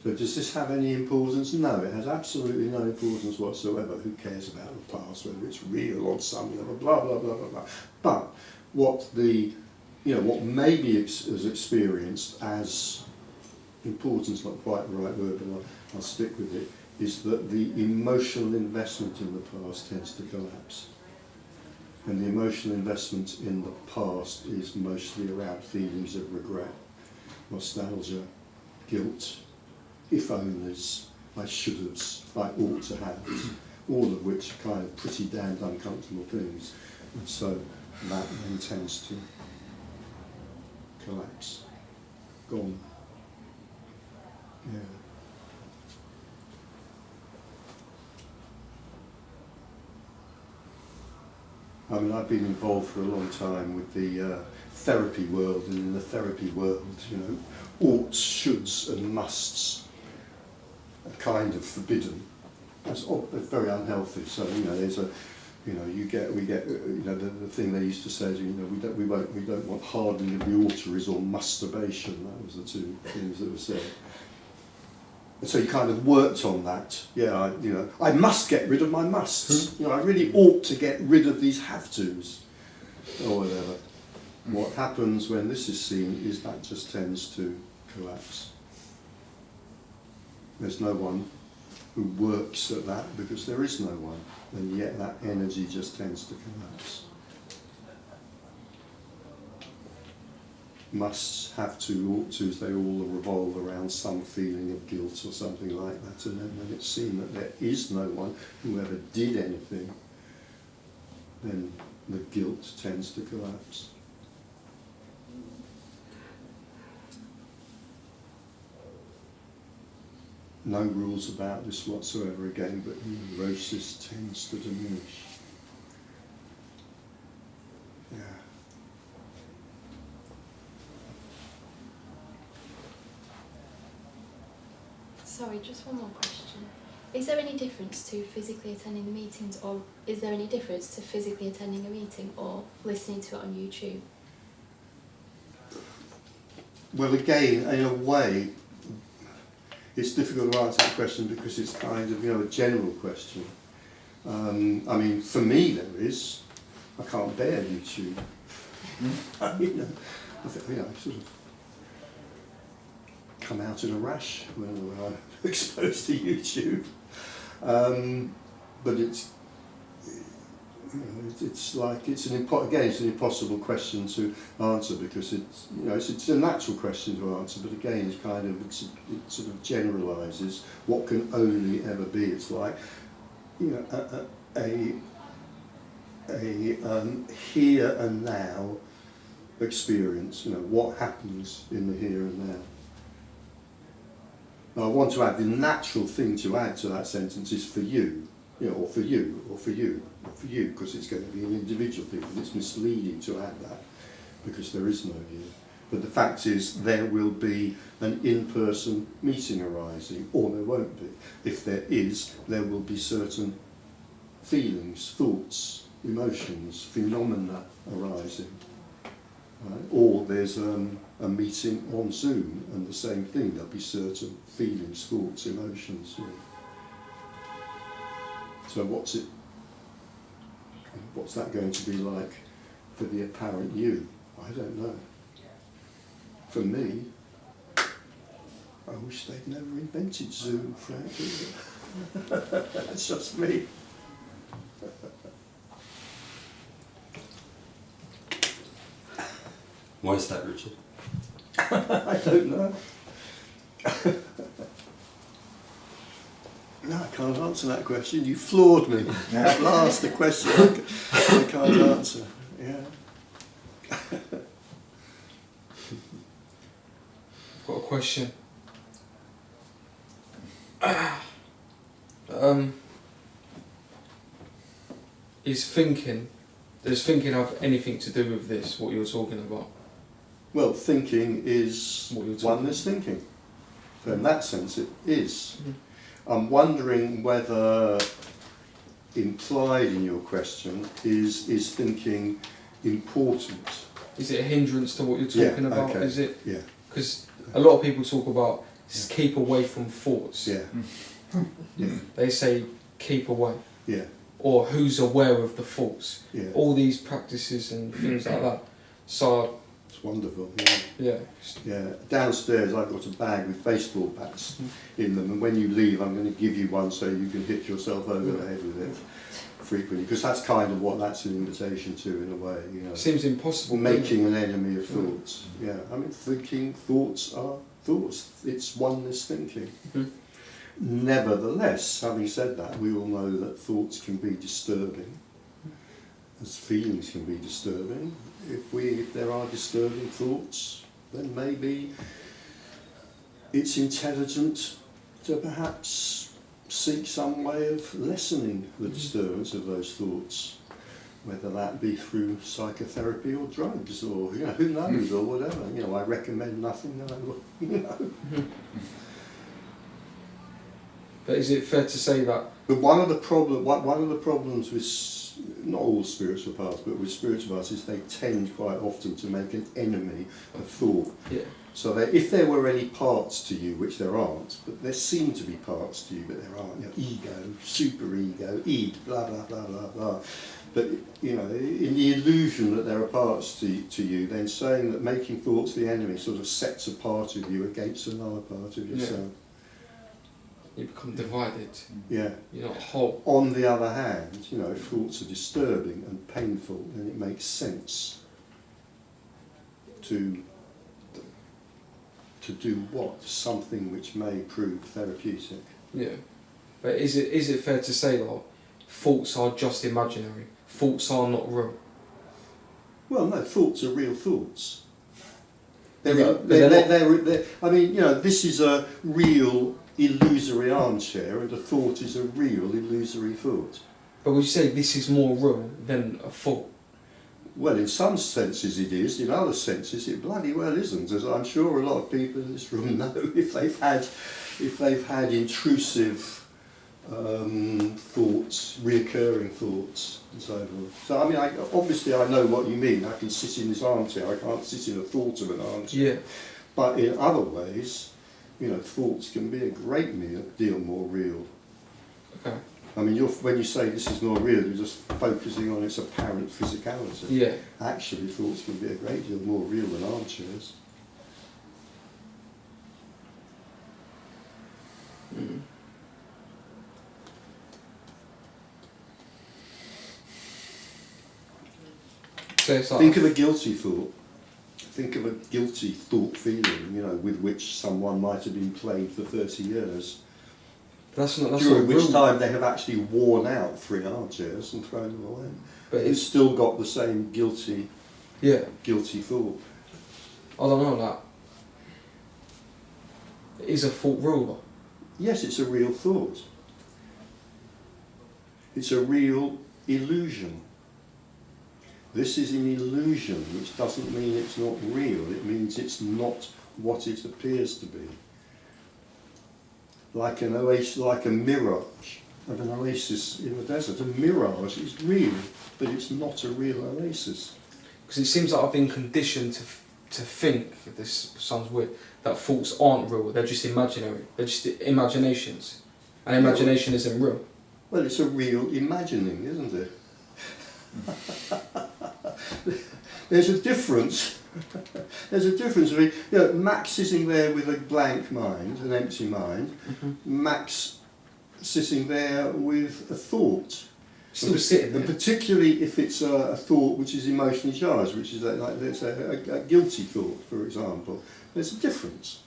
So does this have any importance? No, it has absolutely no importance whatsoever. Who cares about the past, whether it's real on some level, blah, blah, blah, blah, blah. But what what maybe is experienced as importance, not quite the right word, but I'll stick with it, is that the emotional investment in the past tends to collapse. And the emotional investment in the past is mostly around feelings of regret, nostalgia, guilt, if onlys, I should have's, I ought to have, all of which are kind of pretty damned uncomfortable things. And so that then tends to collapse. Gone. Yeah. I mean, I've been involved for a long time with the therapy world, and in the therapy world, oughts, shoulds and musts are kind of forbidden. That's very unhealthy. So there's a, we get the thing they used to say is we don't want hardening of the arteries or masturbation. That was the two things that were said. And so you kind of worked on that. Yeah, I must get rid of my musts. I really ought to get rid of these have-tos, or whatever. What happens when this is seen is that just tends to collapse. There's no one who works at that because there is no one, and yet that energy just tends to collapse. Musts, have to, ought tos, they all revolve around some feeling of guilt or something like that, and then when it's seen that there is no one who ever did anything, then the guilt tends to collapse. No rules about this whatsoever again, but neurosis tends to diminish. Yeah. Sorry, just one more question. Is there any difference to physically attending the meetings, or is there any difference to physically attending a meeting or listening to it on YouTube? Well, again, in a way, it's difficult to answer that question because it's kind of, a general question. I mean, for me there is. I can't bear YouTube. I sort of come out in a rash when I'm exposed to YouTube. But it's like it's an impossible question to answer because it's a natural question to answer, but again it sort of generalises what can only ever be. It's like a here and now experience. What happens in the here and now. Now, I want to add the natural thing to add to that sentence is for you, or for you, or for you, or for you, because it's going to be an individual thing, and it's misleading to add that because there is no you. But the fact is, there will be an in-person meeting arising, or there won't be. If there is, there will be certain feelings, thoughts, emotions, phenomena arising. Right? Or there's a meeting on Zoom and the same thing, there'll be certain feelings, thoughts, emotions. So what's that going to be like for the apparent you? I don't know. For me, I wish they'd never invented Zoom, frankly. That's just me. Why is that, Richard? I don't know. No, I can't answer that question. You floored me. At last, the question I can't answer. Yeah. I've got a question. Does thinking have anything to do with this, what you're talking about? Well, thinking is What you're talking oneness thinking. So in that sense, it is. I'm wondering whether implied in your question is thinking important. Is it a hindrance to what you're talking about? Okay. Is it? Yeah. Because a lot of people talk about keep away from thoughts. Yeah. Yeah. They say keep away. Yeah. Or who's aware of the thoughts. Yeah. All these practices and things like that. So It's wonderful. Yeah. yeah. Yeah. Downstairs, I've got a bag with baseball bats in them, and when you leave, I'm going to give you one so you can hit yourself over the head with it frequently, because that's kind of what that's an invitation to, in a way. Seems impossible. Making an enemy of thoughts. Yeah. I mean, thinking, thoughts are thoughts. It's oneness thinking. Mhm. Nevertheless, having said that, we all know that thoughts can be disturbing, as feelings can be disturbing. If there are disturbing thoughts, then maybe it's intelligent to perhaps seek some way of lessening the disturbance of those thoughts, whether that be through psychotherapy or drugs, or who knows, or whatever. I recommend nothing. But is it fair to say that? But one of the problems with not all spiritual paths, but with spiritual paths, is they tend quite often to make an enemy of thought. Yeah. So that if there were any parts to you, which there aren't, but there seem to be parts to you, but there aren't. Ego, superego, id, blah blah blah blah blah. But in the illusion that there are parts to you, then saying that making thoughts the enemy sort of sets a part of you against another part of yourself. Yeah. You become divided. Yeah. You're not whole. On the other hand, if thoughts are disturbing and painful, then it makes sense to do what? Something which may prove therapeutic. Yeah. But is it fair to say that thoughts are just imaginary? Thoughts are not real? Well, no, thoughts are real thoughts. I mean, this is a real illusory armchair, and a thought is a real illusory thought. But would you say this is more real than a thought? Well, in some senses it is, in other senses it bloody well isn't, as I'm sure a lot of people in this room know if they've had if they've had intrusive thoughts, reoccurring thoughts, and so forth. So I mean, obviously I know what you mean. I can sit in this armchair. I can't sit in a thought of an armchair. Yeah. But in other ways, you know, thoughts can be a great deal more real. Okay. I mean, when you say this is more real, you're just focusing on its apparent physicality. Yeah. Actually, thoughts can be a great deal more real than armchairs. Mm. So it's like Think of a guilty thought. Think of a guilty thought feeling, you know, with which someone might have been plagued for 30 years. that's not During which real. time they have actually worn out 3 armchairs and thrown them away. But It's still got the same guilty thought. I don't know, like, is a thought real though? Yes, it's a real thought. It's a real illusion. This is an illusion, which doesn't mean it's not real. It means it's not what it appears to be. Like an oasis, like a mirage of an oasis in the desert. A mirage is real, but it's not a real oasis. Because it seems like I've been conditioned to think, this sounds weird, that thoughts aren't real, they're just imaginary, they're just imaginations. And imagination isn't real. Well, it's a real imagining, isn't it? There's a difference. There's a difference between, you know, Max sitting there with a blank mind, an empty mind, Max sitting there with a thought. Still sitting And there. particularly if it's a thought which is emotionally charged, which is like let's say a guilty thought, for example. There's a difference.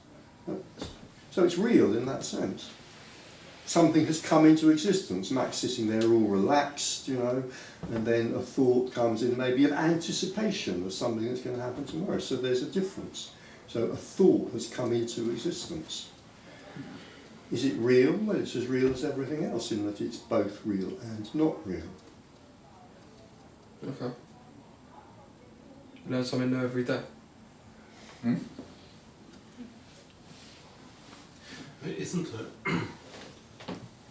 So it's real in that sense. Something has come into existence. Max sitting there all relaxed, you know, and then a thought comes in, maybe of anticipation of something that's going to happen tomorrow. So there's a difference. So a thought has come into existence. Is it real? Well, it's as real as everything else in that it's both real and not real. Okay. Learn something new every day. Isn't it?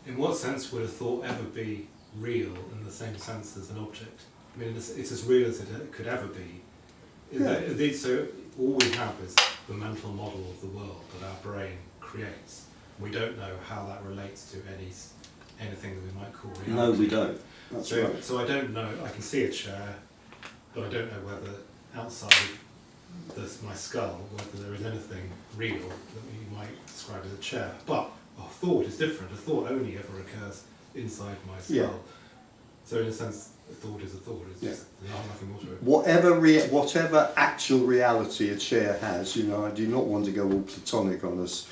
In what sense would a thought ever be real in the same sense as an object? I mean, it's as real as it could ever be. Yeah. So all we have is the mental model of the world that our brain creates. We don't know how that relates to anything that we might call reality. No, we don't. That's right. So I don't know. I can see a chair, but I don't know whether outside of my skull, whether there is anything real that you might describe as a chair. But a thought is different. A thought only ever occurs inside my skull. Yeah. So in a sense, a thought is a thought. It's just there's nothing more to it. Whatever actual reality a chair has, you know, I do not want to go all platonic on us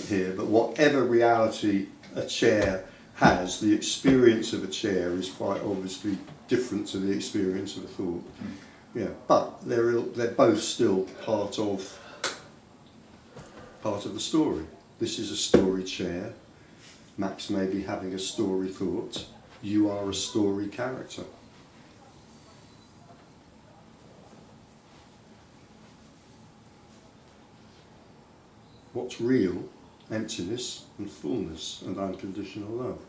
here, but whatever reality a chair has, the experience of a chair is quite obviously different to the experience of a thought. Yeah, but they're both still part of the story. This is a story chair. Max may be having a story thought. You are a story character. What's real? Emptiness and fullness and unconditional love.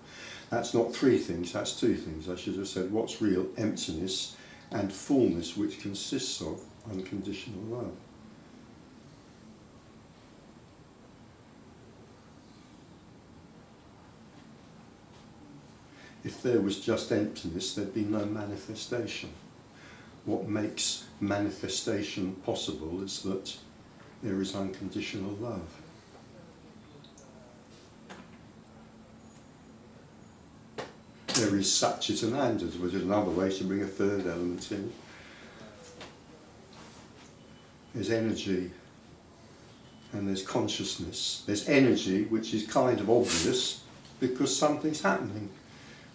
That's not 3 things, that's 2 things. I should have said what's real? Emptiness and fullness, which consists of unconditional love. If there was just emptiness, there'd be no manifestation. What makes manifestation possible is that there is unconditional love. There is such and anders, which is another way to bring a third element in. There's energy and there's consciousness. There's energy, which is kind of obvious because something's happening.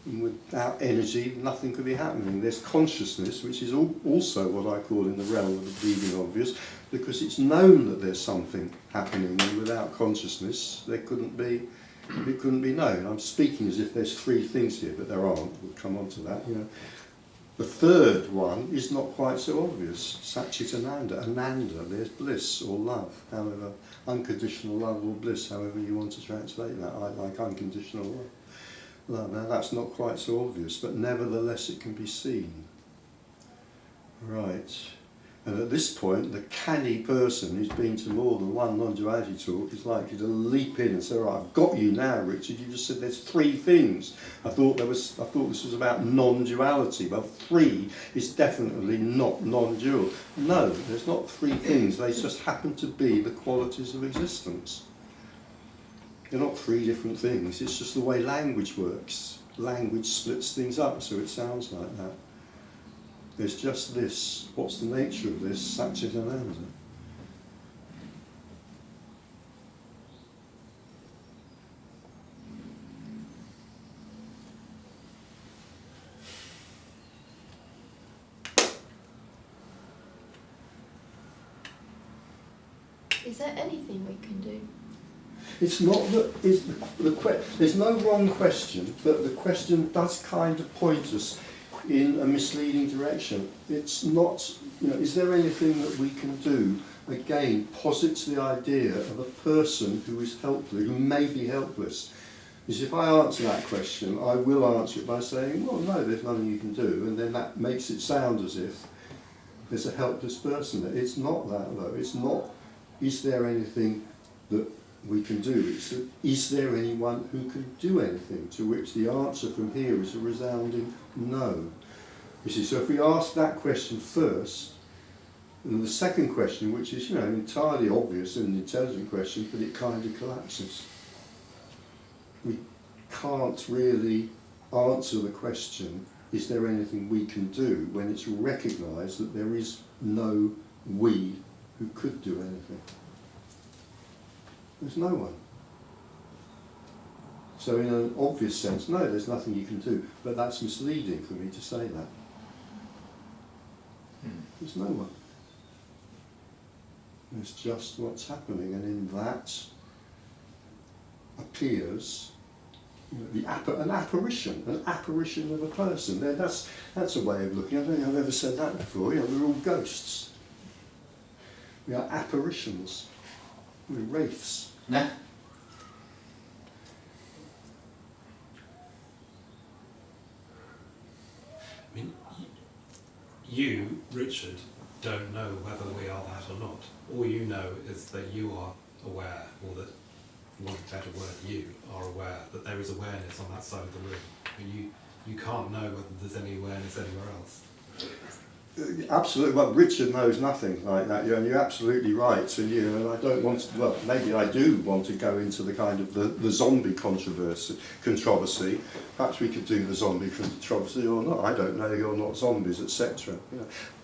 And without energy, nothing could be happening. There's consciousness, which is also what I call in the realm of the being obvious, because it's known that there's something happening, and without consciousness, it couldn't be known. I'm speaking as if there's 3 things here, but there aren't. We'll come on to that. You know, The third one is not quite so obvious. Satchit Ananda. Ananda, there's bliss or love, however, unconditional love or bliss, however you want to translate that. I like unconditional love. Now that's not quite so obvious, but nevertheless it can be seen. Right. And at this point, the canny person who's been to more than one non-duality talk is likely to leap in and say, right, I've got you now, Richard. You just said there's three things. I thought this was about non-duality. Well, three is definitely not non-dual. No, there's not three things. They just happen to be the qualities of existence. They're not three different things. It's just the way language works. Language splits things up, so it sounds like that. There's just this. What's the nature of this? Satchit Ananda. Is there anything we can do? It's not that there's no wrong question, but the question does kind of point us in a misleading direction. It's not, is there anything that we can do? Again, posits the idea of a person who is helpless, who may be helpless. Because if I answer that question, I will answer it by saying, well, no, there's nothing you can do, and then that makes it sound as if there's a helpless person there. It's not that, though. It's not, is there anything that we can do? It's, is there anyone who can do anything? To which the answer from here is a resounding no. You see, so if we ask that question first, and the second question, which is, entirely obvious and an intelligent question, but it kind of collapses. We can't really answer the question, is there anything we can do, when it's recognised that there is no we who could do anything. There's no one. So in an obvious sense, no, there's nothing you can do, but that's misleading for me to say that. There's no one. It's just what's happening, and in that appears an apparition of a person. That's a way of looking. I don't think I've ever said that before. We're all ghosts. We are apparitions. We're wraiths. Nah. I mean, you, Richard, don't know whether we are that or not. All you know is that you are aware, or that, for want of a better word, you are aware that there is awareness on that side of the room. But you can't know whether there's any awareness anywhere else. Absolutely. Well, Richard knows nothing like that. You're absolutely right. So, and I don't want to. Well, maybe I do want to go into the kind of the zombie controversy. Perhaps we could do the zombie controversy or not. I don't know. You're not zombies, etc.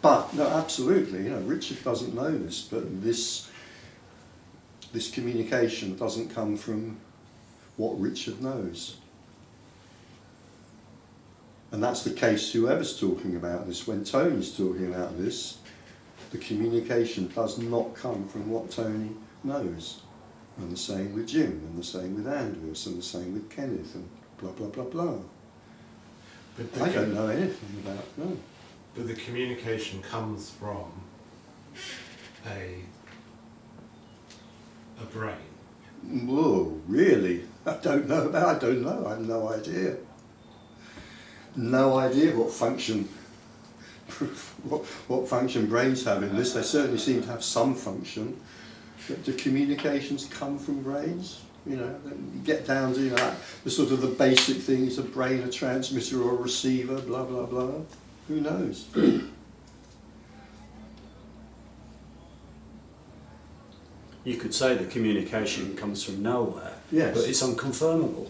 But no, absolutely. Richard doesn't know this, but this communication doesn't come from what Richard knows. And that's the case whoever's talking about this. When Tony's talking about this, the communication does not come from what Tony knows. And the same with Jim, and the same with Andrews, and the same with Kenneth, and blah, blah, blah, blah. But I don't know anything about it, no. But the communication comes from a brain. Whoa, really? I don't know. I have no idea. No idea what function what function brains have in this. They certainly seem to have some function. But do communications come from brains? You get down to the sort of the basic things: a brain, a transmitter or a receiver, blah blah blah. Who knows? You could say that communication comes from nowhere, Yes. but it's unconfirmable,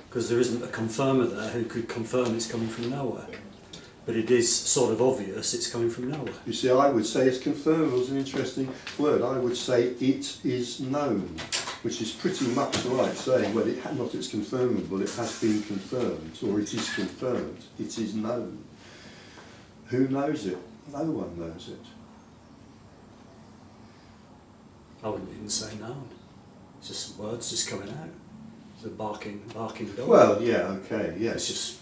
because there isn't a confirmer there who could confirm it's coming from nowhere. But it is sort of obvious it's coming from nowhere. You see, I would say it's confirmable is an interesting word. I would say it is known, which is pretty much like saying, well, not it's confirmable, it has been confirmed, or it is confirmed, it is known. Who knows it? No one knows it. I wouldn't even say known. It's just words just coming out. It's a barking dog. Well, yeah, okay, yes. It's just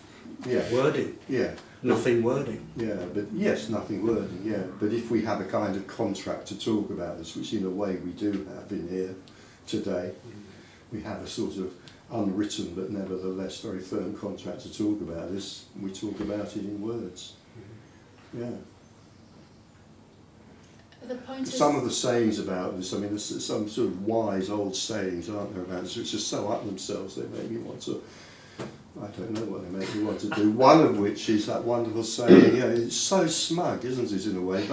yeah. wording. Yeah, Nothing wording. Yeah, but yes, nothing wording, yeah. But if we have a kind of contract to talk about this, which in a way we do have in here today, we have a sort of unwritten but nevertheless very firm contract to talk about this, we talk about it in words. Yeah. The point is, Some of the sayings about this, I mean, there's some sort of wise old sayings, aren't there, about this, which are so up themselves they make me want to, I don't know what they make me want to do. One of which is that wonderful saying, you know, it's so smug, isn't it, in a way?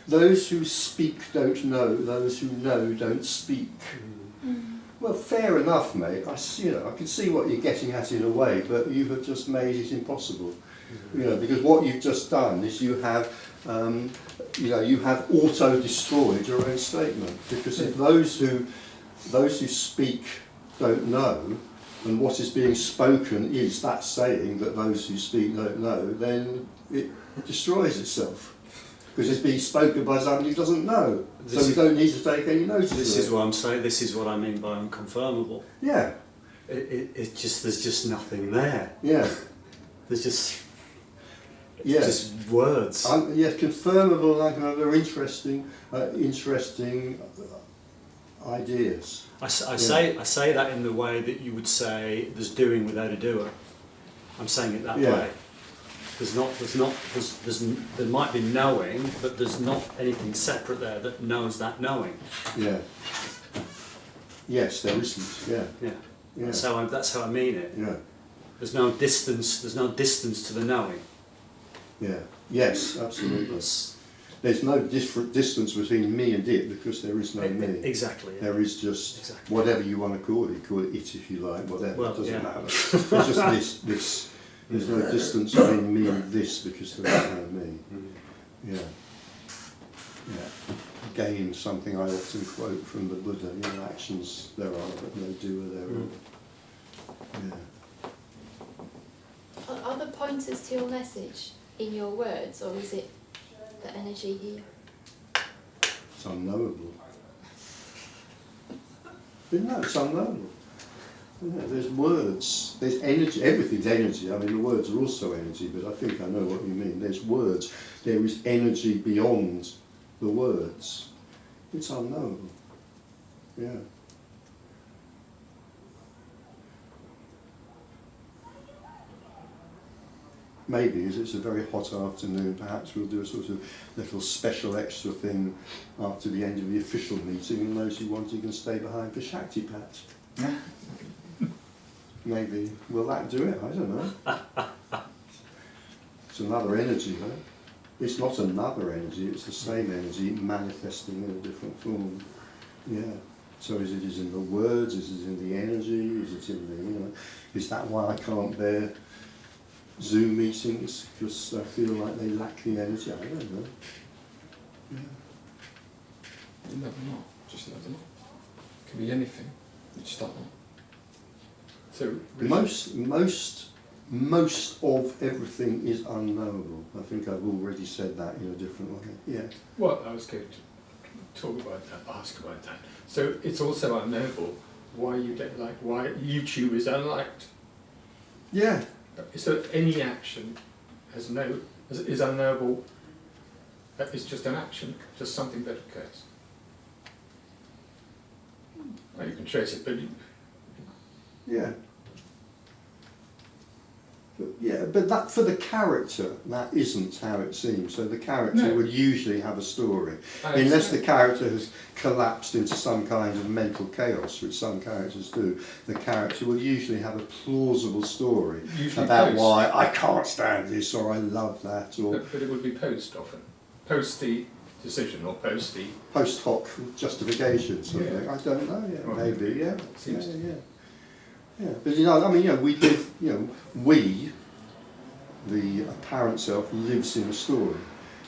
Those who speak don't know, those who know don't speak. Well, fair enough, mate. I can see what you're getting at in a way, but you have just made it impossible. You know, because what you've just done is you have auto-destroyed your own statement. Because if those who speak don't know, and what is being spoken is that saying that those who speak don't know, then it destroys itself. Because it's being spoken by somebody who doesn't know. So we don't need to take any notice of it. This is what I'm saying. This is what I mean by unconfirmable. Yeah. There's just nothing there. Yeah. There's just Yeah. just words. Yeah, confirmable and they're interesting ideas. I say that in the way that you would say there's doing without a doer. I'm saying it that Yeah. way. There might be knowing, but there's not anything separate there that knows that knowing. Yeah. Yes, there isn't. Yeah. Yeah. Yeah. That's how I mean it. Yeah. There's no distance to the knowing. Yeah. Yes, absolutely. There's no different distance between me and it because there is no me. Exactly. Yeah. There is just Exactly. whatever you want to call it if you like, whatever. Well, It doesn't yeah. matter. It's just this. There's no distance between me and this because there is no me. Yeah. Yeah. Again, something I often quote from the Buddha, you know, actions there are, but no doer thereof. Yeah. are the pointers to your message in your words, or is it the energy here? It's unknowable. No, it's unknowable. Yeah, there's words, there's energy, everything's energy. I mean, the words are also energy, but I think I know what you mean. There's words, there is energy beyond the words. It's unknowable. Yeah. Maybe, as it's a very hot afternoon, perhaps we'll do a sort of little special extra thing after the end of the official meeting, and those who want, you can stay behind for Shakti Pat. Maybe. Will that do it? I don't know. It's another energy, though. It's not another energy, it's the same energy manifesting in a different form. Yeah. So is it in the words, is it in the energy, is it in the, you know, is that why I can't bear Zoom meetings? Because I feel like they lack the energy? I don't know. Yeah. You never know. Just never know. It could be anything. You just don't know. So Most of everything is unknowable. I think I've already said that in a different way. Yeah. well, I was going to talk about that, ask about that. So it's also unknowable why you get liked, why YouTube is unliked. Yeah. So any action is unknowable. It's just an action, just something that occurs. Well, you can trace it, but Yeah. But that for the character, that isn't how it seems. So the character No. would usually have a story, I unless the understand. character has collapsed into some kind of mental chaos, which some characters do. The character will usually have a plausible story Usually about post. why I can't stand this or I love that or but it would be post often. Post the decision or post the. post hoc justification sort of Yeah. thing. I don't know. Yeah, Well, maybe. Yeah. seems- Yeah. But you know, I mean, you know, we live. You know, we, the apparent self, lives in a story.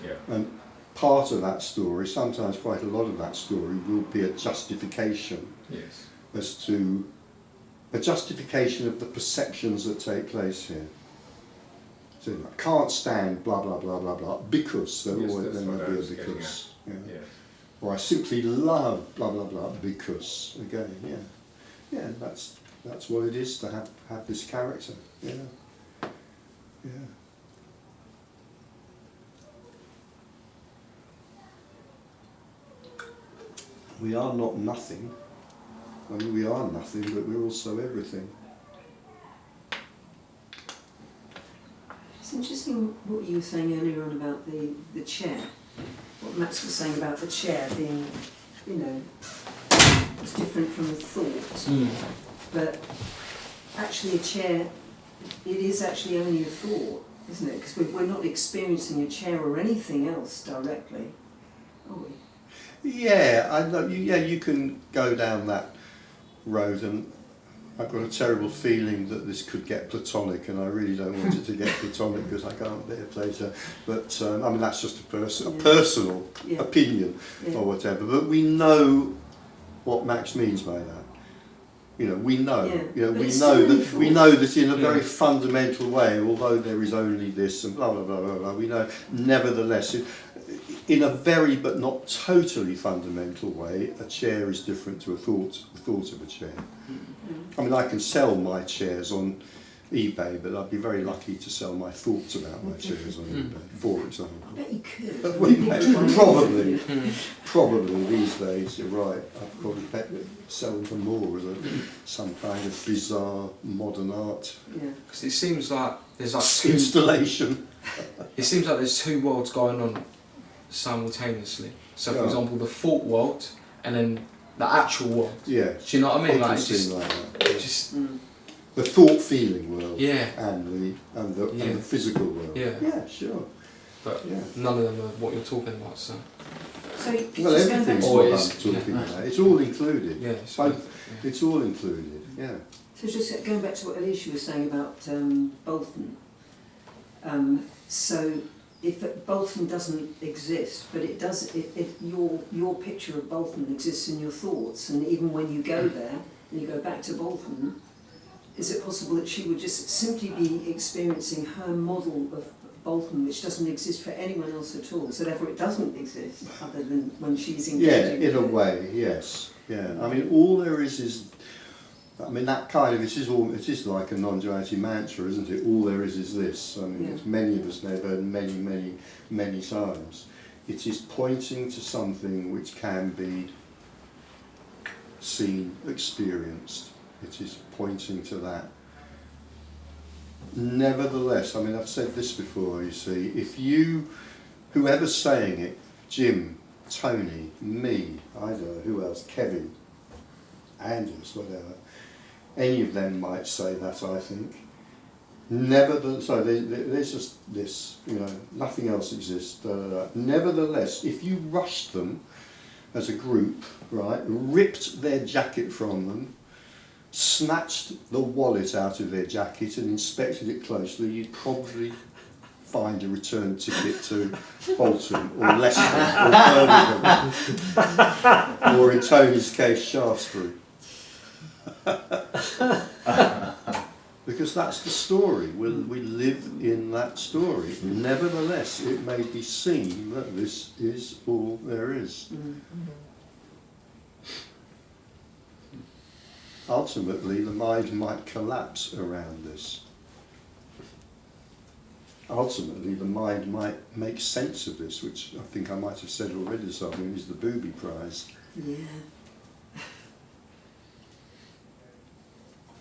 Yeah. And part of that story, sometimes quite a lot of that story, will be a justification Yes. as to a justification of the perceptions that take place here. So I can't stand blah blah blah blah blah because there Yes, always that's there what may I be a was getting because. Yeah. Yes. Or I simply love blah blah blah because again, yeah, that's what it is to have this character. Yeah. We are not nothing. I mean, we are nothing, but we're also everything. It's interesting what you were saying earlier on about the chair. What Max was saying about the chair being, you know, it's different from a thought. But actually a chair, it is actually only a thought, isn't it? Because we're not experiencing a chair or anything else directly, are we? Yeah, I know. You can go down that road, and I've got a terrible feeling that this could get platonic, and I really don't want it to get platonic because I can't bear pleasure. But I mean, that's just a personal opinion or whatever. But we know what Max means by that. You know, we know. You know, we know that in a very fundamental way, although there is only this and blah blah blah blah blah. We know, nevertheless, in a very but not totally fundamental way, a chair is different to the thought of a chair. I mean, I can sell my chairs on eBay, but I'd be very lucky to sell my thoughts about my chairs on eBay, for example. I bet you could. Probably these days, you're right. I'd probably sell them for more as some kind of bizarre modern art Because it seems like there's like two installation. It seems like there's two worlds going on simultaneously. So, for example, the thought world and then the actual world. Yeah. Do you know what I mean? Like, just, like that. just the thought-feeling world. Yeah. And the physical world. Yeah. Yeah, sure. But none of them are what you're talking about. So. Well, everything's what I'm talking about. It's all included. Yeah. It's all included. Yeah. So just going back to what Alicia was saying about Bolton. So if Bolton doesn't exist, but it does, if your picture of Bolton exists in your thoughts, and even when you go there and you go back to Bolton, is it possible that she would just simply be experiencing her model of Bolton, which doesn't exist for anyone else at all, so therefore it doesn't exist other than when she's engaging? Yeah, in a way, yes. Yeah. I mean, all there is. I mean, that kind of, it is like a non-duality mantra, isn't it? All there is this. I mean, many of us may have heard many times. It is pointing to something which can be seen, experienced. It is pointing to that. Nevertheless, I mean, I've said this before, you see, whoever's saying it, Jim, Tony, me, I don't know, who else, Kevin, Anders, whatever, any of them might say that, I think. Nevertheless, so there's just this, you know, nothing else exists. Nevertheless, if you rushed them as a group, right, ripped their jacket from them, snatched the wallet out of their jacket and inspected it closely, you'd probably find a return ticket to Bolton or Leicester or Birmingham or, in Tony's case, Shaftesbury. Because that's the story. We live in that story. Nevertheless, it may be seen that this is all there is. Ultimately, the mind might collapse around this. Ultimately, the mind might make sense of this, which I think I might have said already this afternoon is the booby prize. Yeah.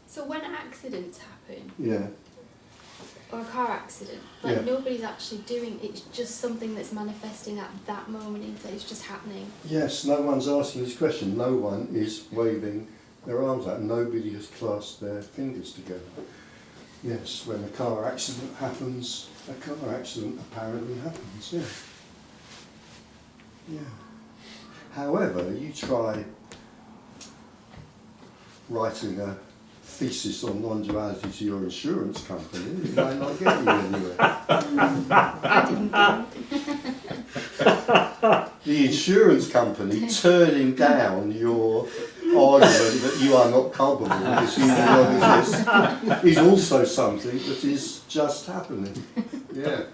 So when accidents happen, Yeah. or a car accident, like nobody's actually doing it, it's just something that's manifesting at that moment in time, it's just happening. Yes, no one's asking this question. No one is waving their arms out. Nobody has clasped their fingers together. Yes, when a car accident happens, a car accident apparently happens, yeah. Yeah. However, you try writing a thesis on non-duality to your insurance company, it might not get you anywhere. I didn't. The insurance company turning down your argument that you are not culpable because you do not exist is also something that is just happening. Yeah.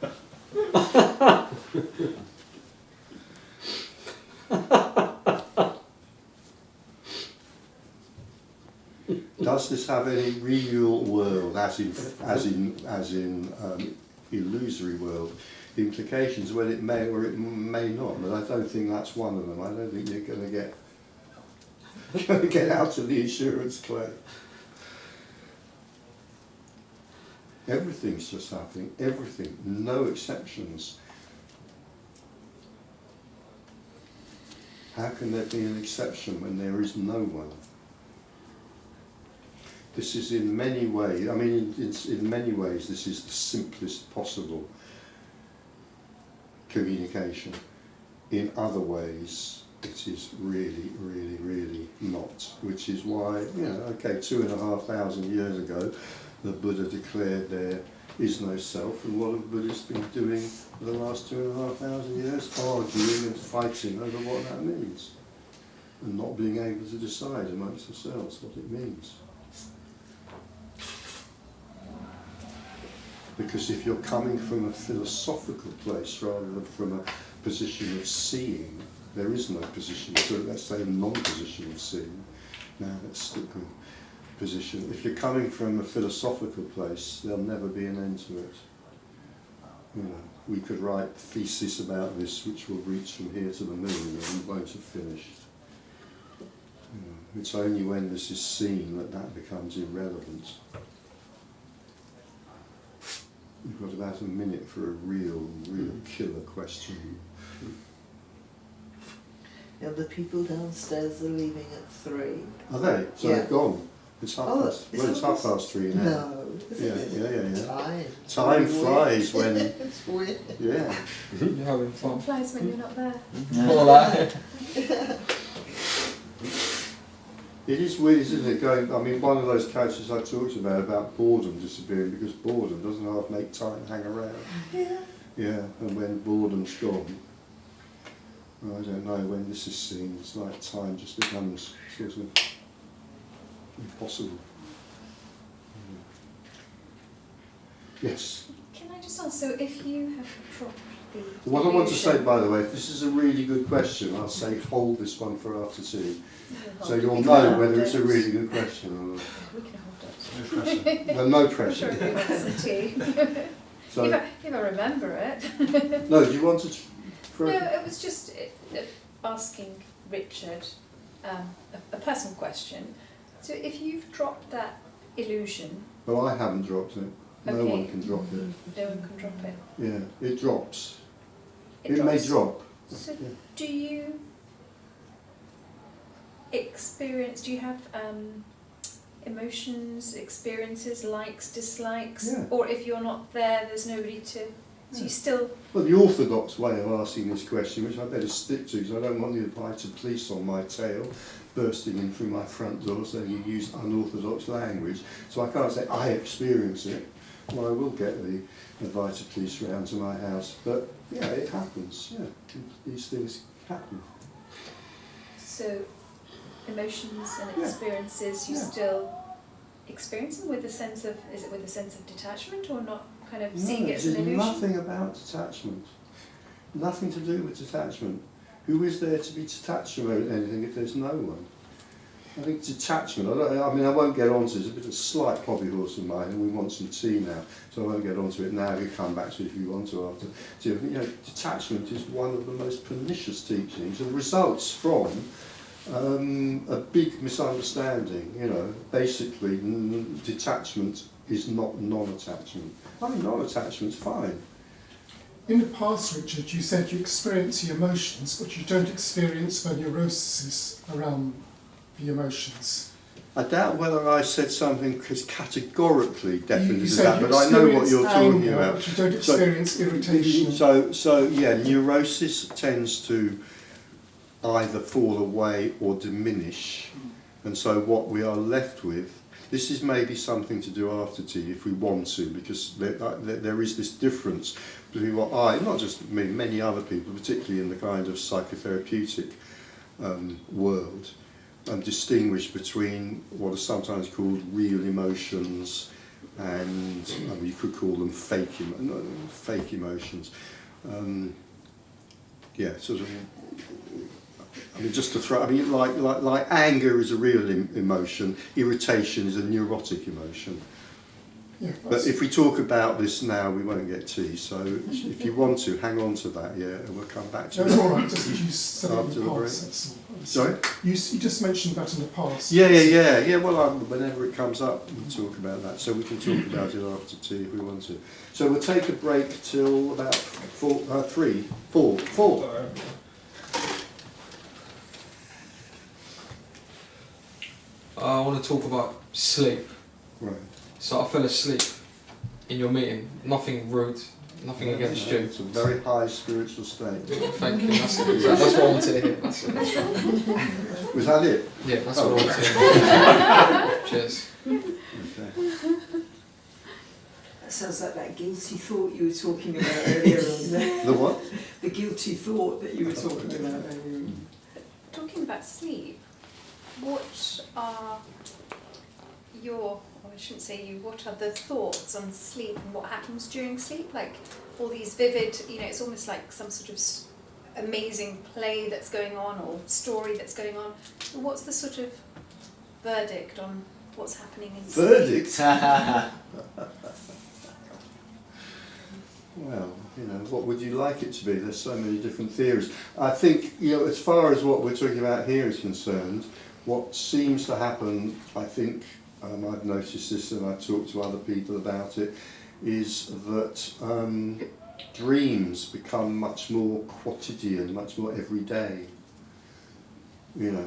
Does this have any real world, as in illusory world implications? Well, it may or it may not, but I don't think that's one of them. I don't think you're going to get get out of the insurance claim. Everything's just happening, everything, no exceptions. How can there be an exception when there is no one? This is in many ways, I mean, it's in many ways this is the simplest possible communication. In other ways, it is really, really, really not. Which is why, you know, okay, 2,500 years ago, the Buddha declared there is no self, and what have Buddhists been doing for the last 2,500 years? Arguing and fighting over what that means, and not being able to decide amongst themselves what it means. Because if you're coming from a philosophical place rather than from a position of seeing, there is no position, so let's say a non-position of seeing. Now let's stick with position. If you're coming from a philosophical place, there'll never be an end to it. You know, we could write a thesis about this which will reach from here to the moon and we won't have finished. You know, it's only when this is seen that that becomes irrelevant. We've got about a minute for a real killer question. Yeah, the people downstairs are leaving at 3. Are they? So Yeah. they've gone. It's half past. Well, it's 3:30 now. No. Yeah. Time. Time flies when. It's weird. Yeah. You're having fun. It flies when you're not there. All that. It is weird, isn't it? Going. I mean, one of those cases I talked about boredom disappearing because boredom doesn't half make time hang around. Yeah. Yeah, and when boredom's gone, well, I don't know when this is seen. It's like time just becomes sort of impossible. Yes. Can I just ask, so if you have dropped the What I want to say, illusion- by the way, if this is a really good question, I'll say hold this one for after tea, so We you'll can know hold whether it's a it. really good question or not. We can hold it. No pressure. Well, no I'm sure pressure. everybody wants the tea. So, if I remember it. no, do you want to? No, it was just asking Richard a personal question. So if you've dropped that illusion, Well, I haven't dropped it. No Okay. one can drop it. no one can drop it. Yeah, it drops. It drops. may drop. So Yeah. do you experience, do you have emotions, experiences, likes, dislikes? Yeah. Or if you're not there, there's nobody to, so Yeah. you still, Well, the orthodox way of asking this question, which I better stick to because I don't want the advice of police on my tail bursting in through my front door saying you used unorthodox language. So I can't say I experience it. Well, I will get the advice of police round to my house. But yeah, it happens. Yeah, these things happen. so emotions and Yeah. experiences, you Yeah. still experience them with a sense of, is it with a sense of detachment or not kind of No, seeing it as an there's illusion? nothing about detachment. Nothing to do with detachment. Who is there to be detached from anything if there's no one? I think detachment, I mean I won't get on to it, it's a bit of a slight hobby horse of mine and we want some tea now, so I won't get onto it now, you come back to it if you want to after tea. You know, detachment is one of the most pernicious teachings and results from a big misunderstanding, you know. Basically, detachment is not non-attachment. I mean, non-attachment's fine. In the past, Richard, you said you experience the emotions, but you don't experience the neuroses around the emotions. I doubt whether I said something as categorically definite You as said that, you but I know what experience you're talking anger, about. but you don't So- experience irritation. So yeah, neurosis tends to either fall away or diminish, and so what we are left with, this is maybe something to do after tea if we want to, because there is this difference between what not just me, many other people, particularly in the kind of psychotherapeutic world, distinguish between what are sometimes called real emotions and you could call them fake emotions. Yeah, sort of. I mean, just to throw. I mean, like anger is a real emotion. Irritation is a neurotic emotion. Yeah, But if we talk about this now, we won't get tea. So if you want to, hang on to that, yeah, and we'll come back to no, it's it. all right. Just you said it in After the the past. break. That's all. Sorry? You just mentioned that in the past. Yeah. Well, whenever it comes up, we'll talk about that. So we can talk about it after tea if we want to. So we'll take a break till about 4. I want to talk about sleep. Right. So I fell asleep in your meeting. Nothing rude, nothing against you. It's a very high spiritual state. Thank you. That's what I wanted to hear. That's it. Was that it? Yeah, that's what I wanted to hear. Cheers. Okay. That sounds like that guilty thought you were talking about earlier on. The what? The guilty thought that you were talking about earlier. Talking about sleep, what are your, or I shouldn't say you, what are the thoughts on sleep and what happens during sleep? Like all these vivid, it's almost like some sort of amazing play that's going on or story that's going on. What's the sort of verdict on what's happening in sleep? Verdict? Well, what would you like it to be? There's so many different theories. I think, as far as what we're talking about here is concerned, what seems to happen, I think, I've noticed this and I've talked to other people about it, is that dreams become much more quotidian, much more everyday.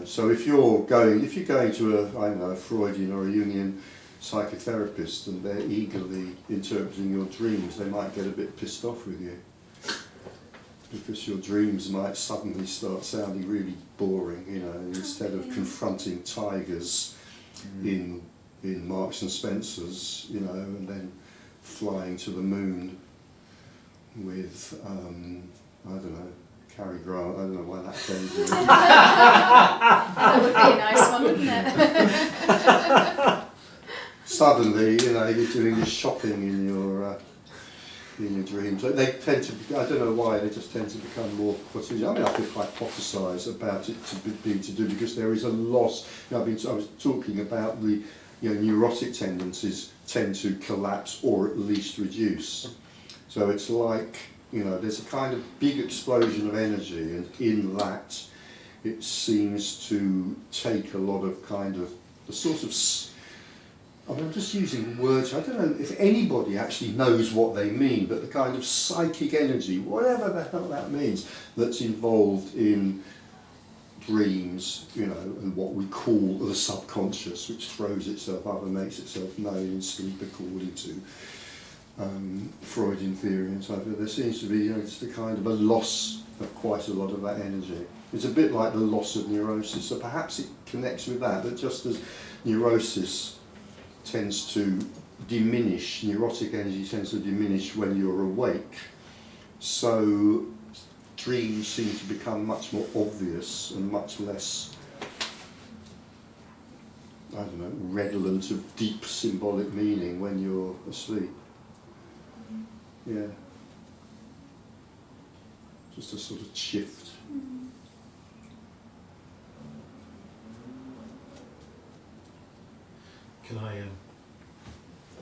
So if you're going to a Freudian or a Jungian psychotherapist and they're eagerly interpreting your dreams, they might get a bit pissed off with you because your dreams might suddenly start sounding really boring, instead of confronting tigers in Marks and Spencer's, and then flying to the moon with I don't know, Cary Grant. I don't know why that came to me. That would be a nice one, wouldn't it? Suddenly, you're doing your shopping in your dreams. They tend to, I don't know why, they just tend to become more quotidian. I mean, I could hypothesise about it to do because there is a loss. I was talking about the neurotic tendencies tend to collapse or at least reduce. So it's like, there's a kind of big explosion of energy, and in that it seems to take a lot of kind of the sort of, I'm just using words, I don't know if anybody actually knows what they mean, but the kind of psychic energy, whatever the hell that means, that's involved in dreams, and what we call the subconscious, which throws itself up and makes itself known in sleep according to Freudian theory and so forth. There seems to be just a kind of a loss of quite a lot of that energy. It's a bit like the loss of neurosis, so perhaps it connects with that, but just as neurosis tends to diminish, neurotic energy tends to diminish when you're awake, so dreams seem to become much more obvious and much less, I don't know, redolent of deep symbolic meaning when you're asleep. Yeah. Just a sort of shift. Can I,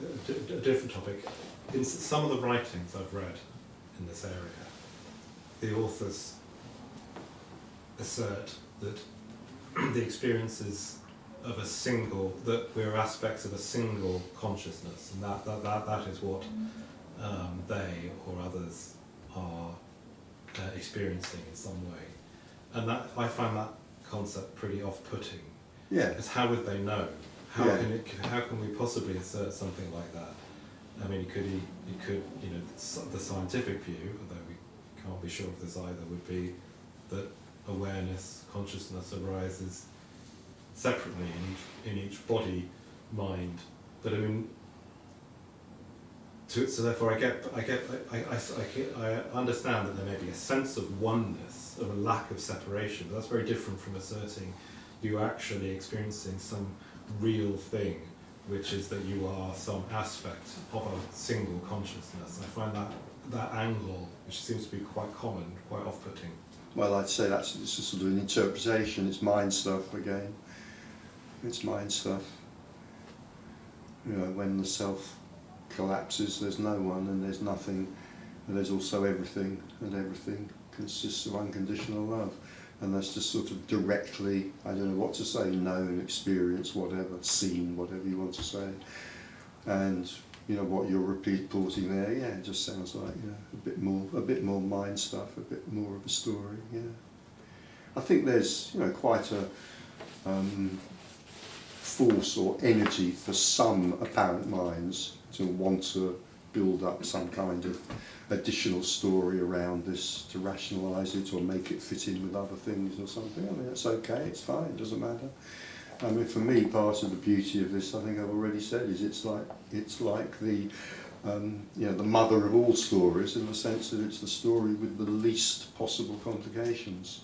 a different topic. In some of the writings I've read in this area, the authors assert that the experiences of that we're aspects of a single consciousness, and that is what they or others are experiencing in some way. And that I find that concept pretty off-putting. Yeah. Because how would they know? How can we possibly assert something like that? I mean, you could, the scientific view, although we can't be sure of this either, would be that awareness, consciousness arises separately in each body, mind. But I mean, so therefore, I understand that there may be a sense of oneness, of a lack of separation. But that's very different from asserting you're actually experiencing some real thing, which is that you are some aspect of a single consciousness. I find that angle, which seems to be quite common, quite off-putting. Well, I'd say it's a sort of an interpretation. It's mind stuff again. It's mind stuff. When the self collapses, there's no one and there's nothing, and there's also everything, and everything consists of unconditional love. And that's just sort of directly, I don't know what to say, known, experienced, whatever, seen, whatever you want to say. And you know what you're reporting there, yeah, it just sounds like, you know, a bit more mind stuff, a bit more of a story, yeah. I think there's, you know, quite a force or energy for some apparent minds to want to build up some kind of additional story around this, to rationalise it or make it fit in with other things or something. I mean, it's okay, it's fine, it doesn't matter. I mean, for me, part of the beauty of this, I think I've already said, is it's like the, you know, the mother of all stories, in the sense that it's the story with the least possible complications.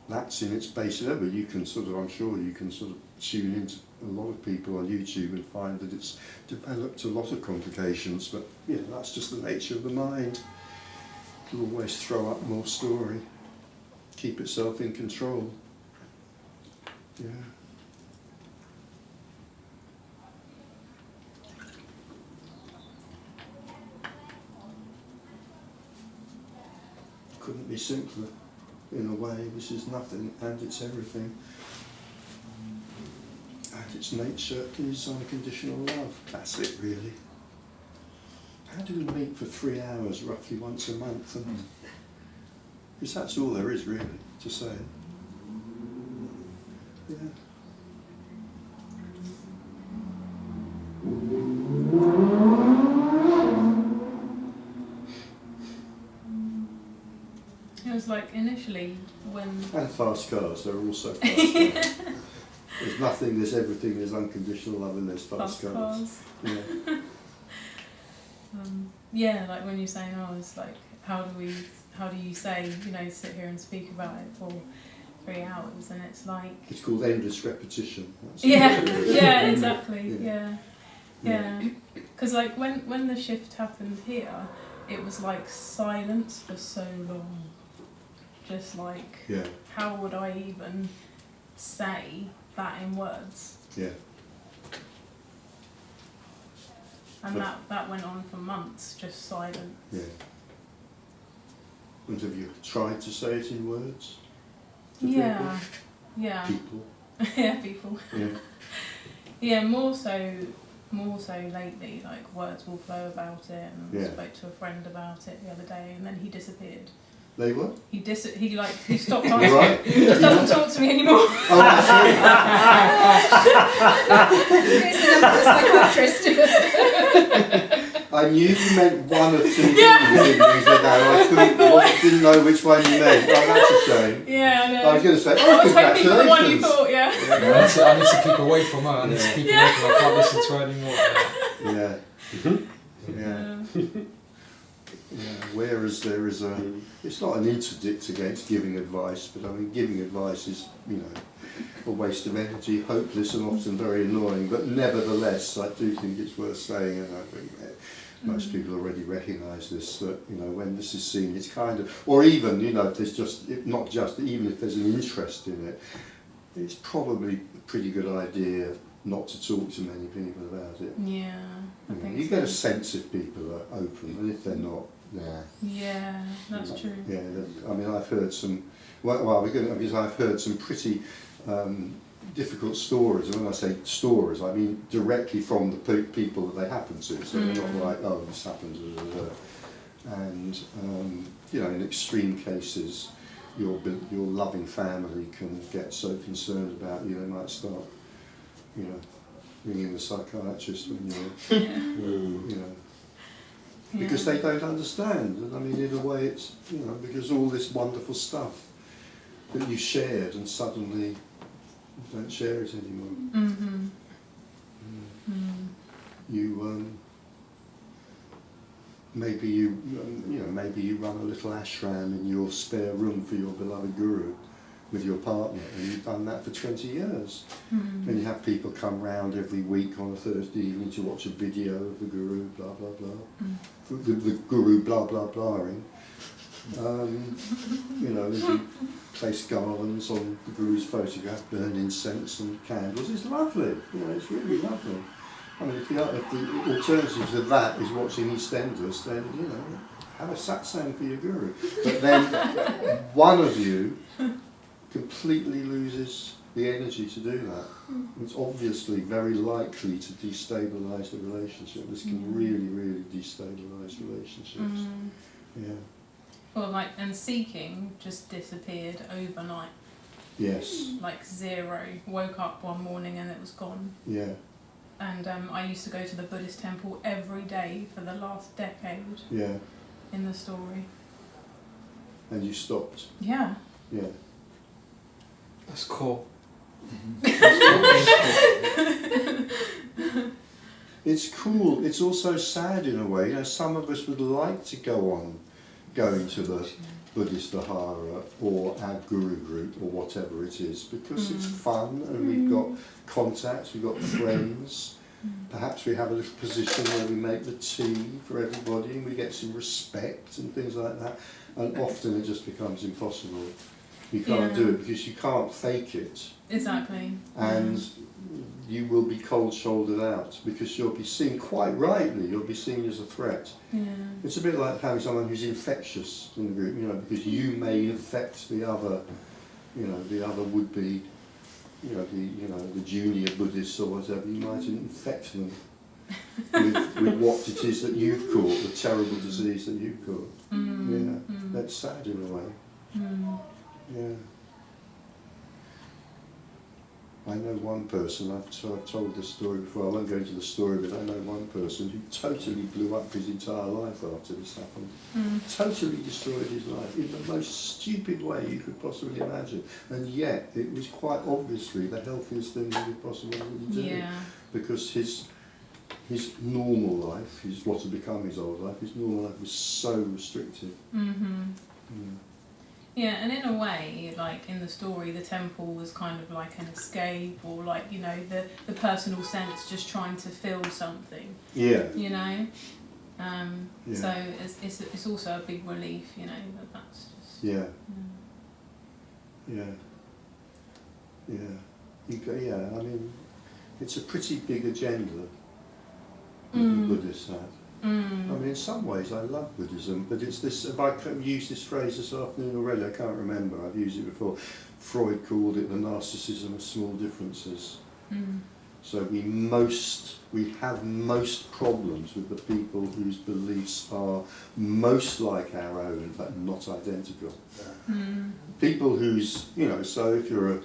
That's in its base level. You can sort of, I'm sure you can sort of tune into a lot of people on YouTube and find that it's developed a lot of complications, but yeah, that's just the nature of the mind. It'll always throw up more story, keep itself in control. Yeah. Couldn't be simpler. In a way, this is nothing and it's everything. And its nature is unconditional love. That's it, really. How do we meet for 3 hours, roughly once a month? Because that's all there is, really, to say. Yeah. It was like initially when... And fast cars, there are also fast cars. There's nothing, there's everything, there's unconditional love and there's fast cars. Yeah. Yeah, like when you're saying, oh, it's like, how do you say, you know, sit here and speak about it for 3 hours, and it's like... It's called endless repetition. That's yeah, yeah, exactly, yeah. Because like when the shift happened here, it was like silence for so long. Just like, how would I even say that in words? Yeah. And that went on for months, just silence. Yeah. And have you tried to say it in words? Yeah. Yeah. People. Yeah, people. Yeah. Yeah, more so lately, like words will flow about it, and I spoke to a friend about it the other day, and then he disappeared. They what? He stopped answering. Right. He just doesn't talk to me anymore. Oh, I knew you meant one of two things when you said that. I didn't know which one you meant. Oh, that's a shame. Yeah, I know. I was going to say, I was hoping for the one you congratulations. thought, yeah. I need to keep away from her. I need to keep away from her. I can't listen to her anymore. Yeah. Whereas there is it's not an interdict against giving advice, but I mean, giving advice is, you know, a waste of energy, hopeless and often very annoying, but nevertheless, I do think it's worth saying, and I think most people already recognise this, that, you know, when this is seen, it's kind of, or even, you know, if there's just, not just, even if there's an interest in it, it's probably a pretty good idea not to talk to many people about it. Yeah, I think you get a sense if people are open, and if they're not, yeah, that's true. Yeah, I mean, I've heard some, because I've heard some pretty difficult stories, and when I say stories, I mean directly from the people that they happen to, so they're not like, oh, this happened, and you know, in extreme cases, your loving family can get so concerned about you, they might start, you know, ringing the psychiatrist when you're, you know, because they don't understand. And I mean, in a way, it's, you know, because all this wonderful stuff that you shared, and suddenly you don't share it anymore. Mm-hmm. You maybe you run a little ashram in your spare room for your beloved guru with your partner, and you've done that for 20 years. And you have people come round every week on a Thursday evening to watch a video of the guru, blah blah blah, the guru blah blah blahing, You know, you place garlands on the Guru's photograph, burn incense and candles. It's lovely. You know, it's really lovely. I mean, if the alternative to that is watching EastEnders, then, you know, have a satsang for your Guru. But then one of you completely loses the energy to do that. It's obviously very likely to destabilise the relationship. This can really, really destabilise relationships. Yeah. Well, like, and seeking just disappeared overnight. Yes. Like zero. Woke up one morning and it was gone. Yeah. And I used to go to the Buddhist temple every day for the last decade. Yeah. In the story. And you stopped. Yeah. Yeah. That's cool. It's cool. It's also sad in a way. You know, some of us would like to go on going to the Buddhist Vihara or our Guru group or whatever it is because it's fun and we've got contacts, we've got friends. Perhaps we have a little position where we make the tea for everybody and we get some respect and things like that. And often it just becomes impossible. You can't do it because you can't fake it. Exactly. And you will be cold-shouldered out because you'll be seen, quite rightly, you'll be seen as a threat. Yeah. It's a bit like having someone who's infectious in the group, you know, because you may infect the other, you know, the other would-be, the junior Buddhists or whatever. You might infect them with what it is that you've caught, the terrible disease that you've caught. That's sad in a way. Yeah. I know one person, I've told this story before, I won't go into the story, but I know one person who totally blew up his entire life after this happened. Totally destroyed his life in the most stupid way you could possibly imagine. And yet, it was quite obviously the healthiest thing he could possibly do. Yeah. Because his normal life, what had become his old life, his normal life was so restrictive. Yeah, and in a way, like in the story, the temple was kind of like an escape, or like, you know, the personal sense, just trying to feel something. Yeah. You know, so it's also a big relief, you know, that's just. Yeah. I mean, it's a pretty big agenda that the Buddhists have. I mean, in some ways I love Buddhism, but it's this, if I used this phrase this afternoon already, I can't remember, I've used it before. Freud called it the narcissism of small differences. So we have most problems with the people whose beliefs are most like our own, but not identical. People whose, you know, so if you're a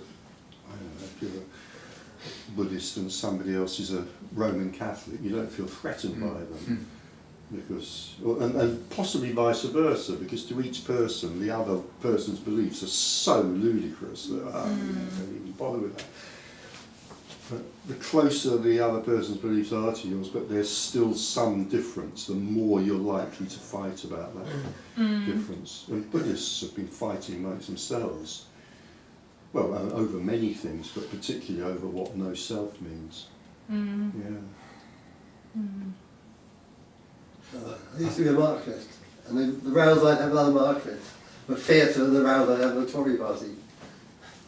Buddhist and somebody else is a Roman Catholic, you don't feel threatened by them. Because, and possibly vice versa, because to each person, the other person's beliefs are so ludicrous that you don't even bother with that. But the closer the other person's beliefs are to yours, but there's still some difference, the more you're likely to fight about that difference. And Buddhists have been fighting amongst themselves, well, over many things, but particularly over what no self means. I used to be a Marxist, and the rows I'd have another Marxist, but fiercer than the rows I'd have with the Tory party.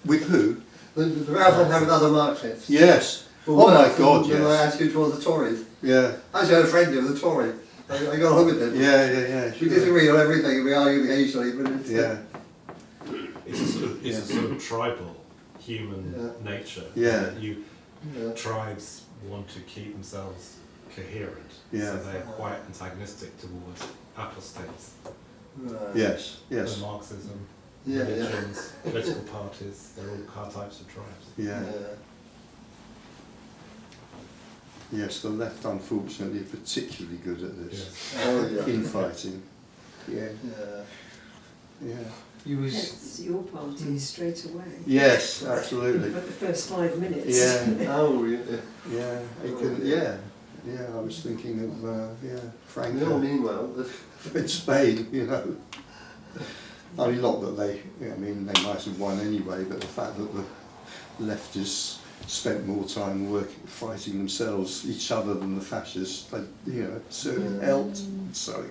With who? The rows I'd have with other Marxists. Yes. Well, oh my God, yes. My attitude towards the Tories. Yeah. Actually, I had a friend who was a Tory. I got along with him. Yeah. We disagree on everything, and we argue occasionally, but it's... It's a sort of tribal human nature. Tribes want to keep themselves coherent, so they are quite antagonistic towards apostates. Yes. So Marxism, religions, political parties, they're all types of tribes. Yes, the left unfortunately are particularly good at this. Infighting. It's your party straight away. Yes, absolutely. But the first 5 minutes. I was thinking of Franco. No, meanwhile, in Spain, you know. I mean, not that they might have won anyway, but the fact that the leftists spent more time fighting themselves, each other, than the fascists, they, certainly helped. So,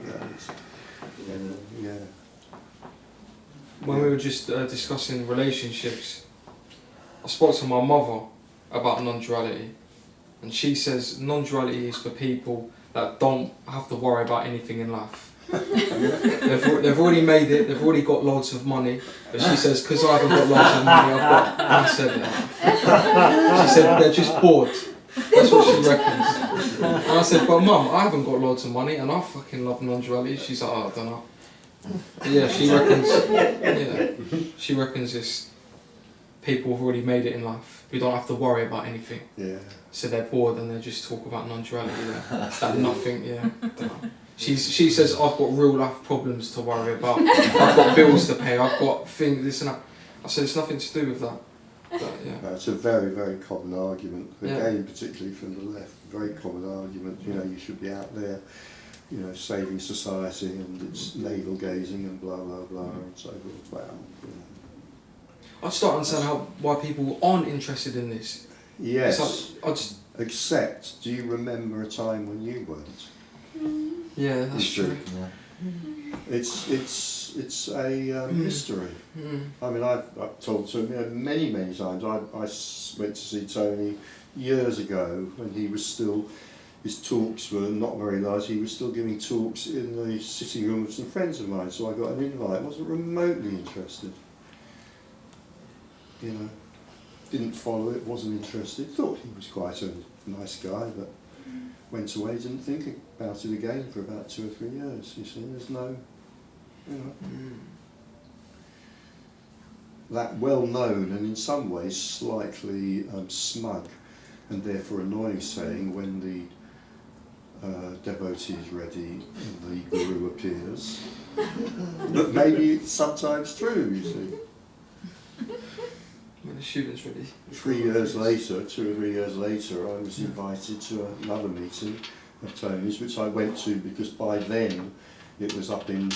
when we were just discussing relationships, I spoke to my mother about non-duality, and she says non-duality is for people that don't have to worry about anything in life. They've already made it, they've already got loads of money, but she says, because I haven't got loads of money, I said that. She said, they're just bored. That's what she reckons. And I said, but Mum, I haven't got loads of money and I fucking love non-duality. She's like, oh, I don't know. But yeah, she reckons it's people who've already made it in life, who don't have to worry about anything. Yeah. So they're bored and they just talk about non-duality. That nothing, yeah. Don't know. She says, I've got real life problems to worry about. I've got bills to pay, I've got things, this and that. I said, it's nothing to do with that. But, yeah. That's a very, very common argument. Yeah. Again, particularly from the left, very common argument. You know, you should be out there, you know, saving society, and it's navel gazing and blah blah blah and so forth. Well, you know. I just don't understand why people aren't interested in this. Yes. It's like, Except, do you remember a time when you weren't? Yeah, that's true. It's a mystery. I mean, I've told to many times. I went to see Tony years ago when he was still, his talks were not very large. He was still giving talks in the sitting room of some friends of mine. So I got an invite. I wasn't remotely interested. You know, didn't follow it. Wasn't interested. Thought he was quite a nice guy, but went away. Didn't think about it again for about 2 or 3 years. You see, there's no. You know, that well-known and in some ways slightly smug and therefore annoying saying, when the devotee is ready, the guru appears. But maybe it's sometimes true, you see. When the student's ready. 3 years later, 2 or 3 years later, I was invited to another meeting of Tony's, which I went to because by then it was up the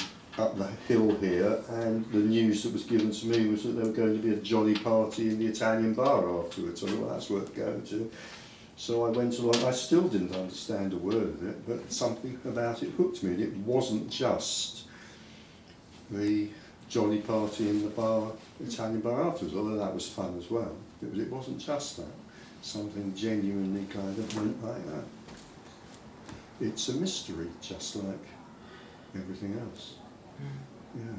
hill here, and the news that was given to me was that there was going to be a jolly party in the Italian bar afterwards. I thought, well, that's worth going to. So I went along. I still didn't understand a word of it, but something about it hooked me. And it wasn't just the jolly party in the bar, Italian bar afterwards, although that was fun as well. It wasn't just that. Something genuinely kind of went like that. It's a mystery, just like everything else. Yeah.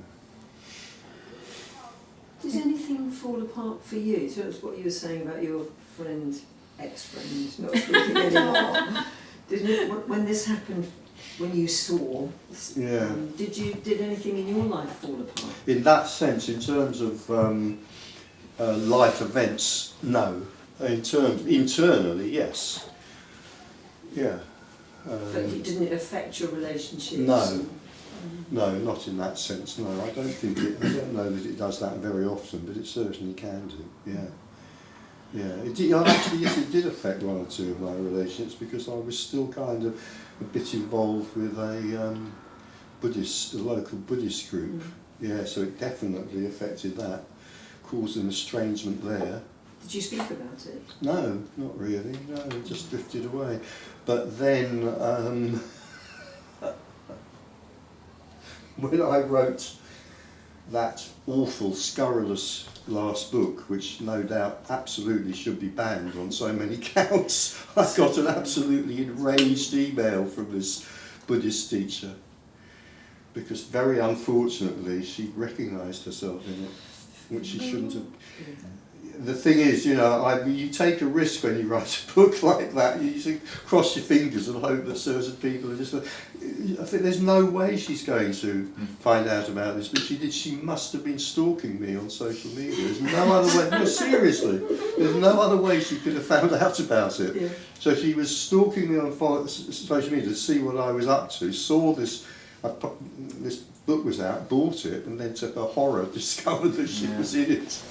Does anything fall apart for you? So that's what you were saying about your friend, ex-friend, not speaking anymore. When this happened, when you saw, did anything in your life fall apart? In that sense, in terms of life events, no. In terms internally, yes. Yeah. But didn't it affect your relationships? No, not in that sense. No, I don't think it. I don't know that it does that very often, but it certainly can do. Yeah. Actually, yes, it did affect 1 or 2 of my relationships because I was still kind of a bit involved with a local Buddhist group. Yeah, so it definitely affected that, caused an estrangement there. Did you speak about it? No, not really. No, it just drifted away. But then. When I wrote that awful, scurrilous last book, which no doubt absolutely should be banned on so many counts, I got an absolutely enraged email from this Buddhist teacher, because very unfortunately she recognised herself in it, which she shouldn't have. The thing is, you know, you take a risk when you write a book like that. You just cross your fingers and hope that certain people are just. I think there's no way she's going to find out about this, but she did. She must have been stalking me on social media. There's no other way. No, seriously, there's no other way she could have found out about it. Yeah. So she was stalking me on social media to see what I was up to. Saw this. This book was out, bought it, and then to her horror discovered that she was in it.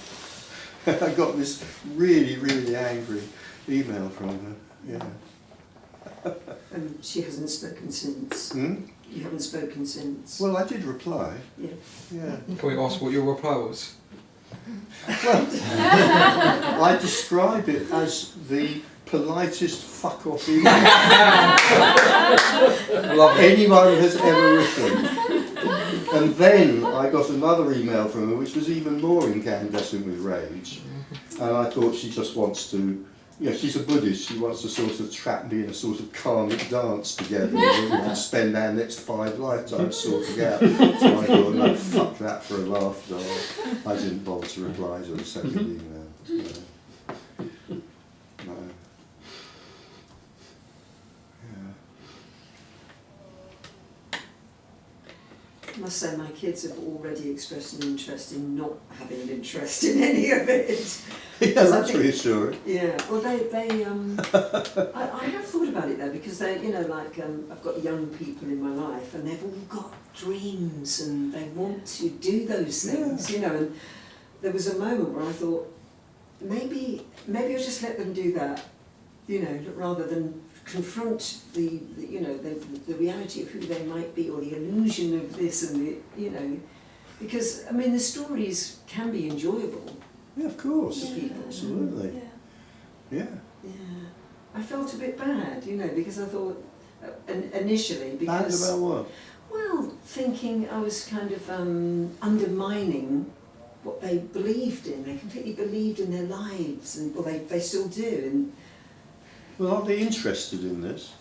I got this really, really angry email from her. Yeah. And she hasn't spoken since. You haven't spoken since. Well, I did reply. Yeah. Yeah. Can we ask what your reply was? Well, I describe it as the politest fuck off email anyone has ever written. And then I got another email from her which was even more incandescent with rage. And I thought she just wants to, she's a Buddhist, she wants to sort of trap me in a sort of karmic dance together and we can spend our next 5 lifetimes sorting out. So I thought, no, fuck that for a laugh. So I didn't bother to reply to the second email. No. I must say my kids have already expressed an interest in not having an interest in any of it. Yeah, that's reassuring. Yeah, well I have thought about it though, because they, I've got young people in my life and they've all got dreams and they want to do those things, and there was a moment where I thought, maybe I'll just let them do that, rather than confront the reality of who they might be or the illusion of this and because the stories can be enjoyable. Yeah, of course. People. Absolutely. Yeah. I felt a bit bad, because I thought initially because bad about what? Well, thinking I was kind of undermining what they believed in. They completely believed in their lives, and they still do. And well, aren't they interested in this?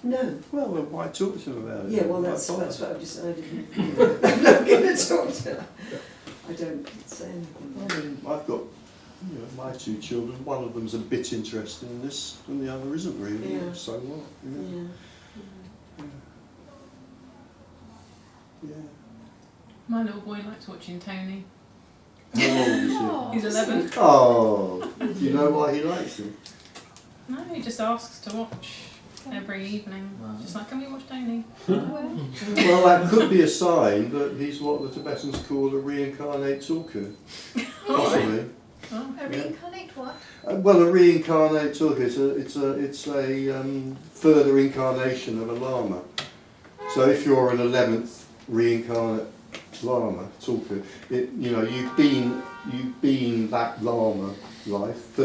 No. Well, then why talk to them about it? Yeah, well, that's what I've decided. I'm not going to talk to them. I don't say anything. I've got, my 2 children. One of them's a bit interested in this, and the other isn't really. Yeah. So what? Yeah. My little boy likes watching Tony. How old is he? He's 11. Oh, do you know why he likes him? No, he just asks to watch every evening. Just like, can we watch Tony? Well, that could be a sign that he's what the Tibetans call a reincarnate talker. Possibly. A reincarnate what? Well, a reincarnate talker. It's a further incarnation of a lama. So if you're an 11th reincarnate lama talker, you've been that lama life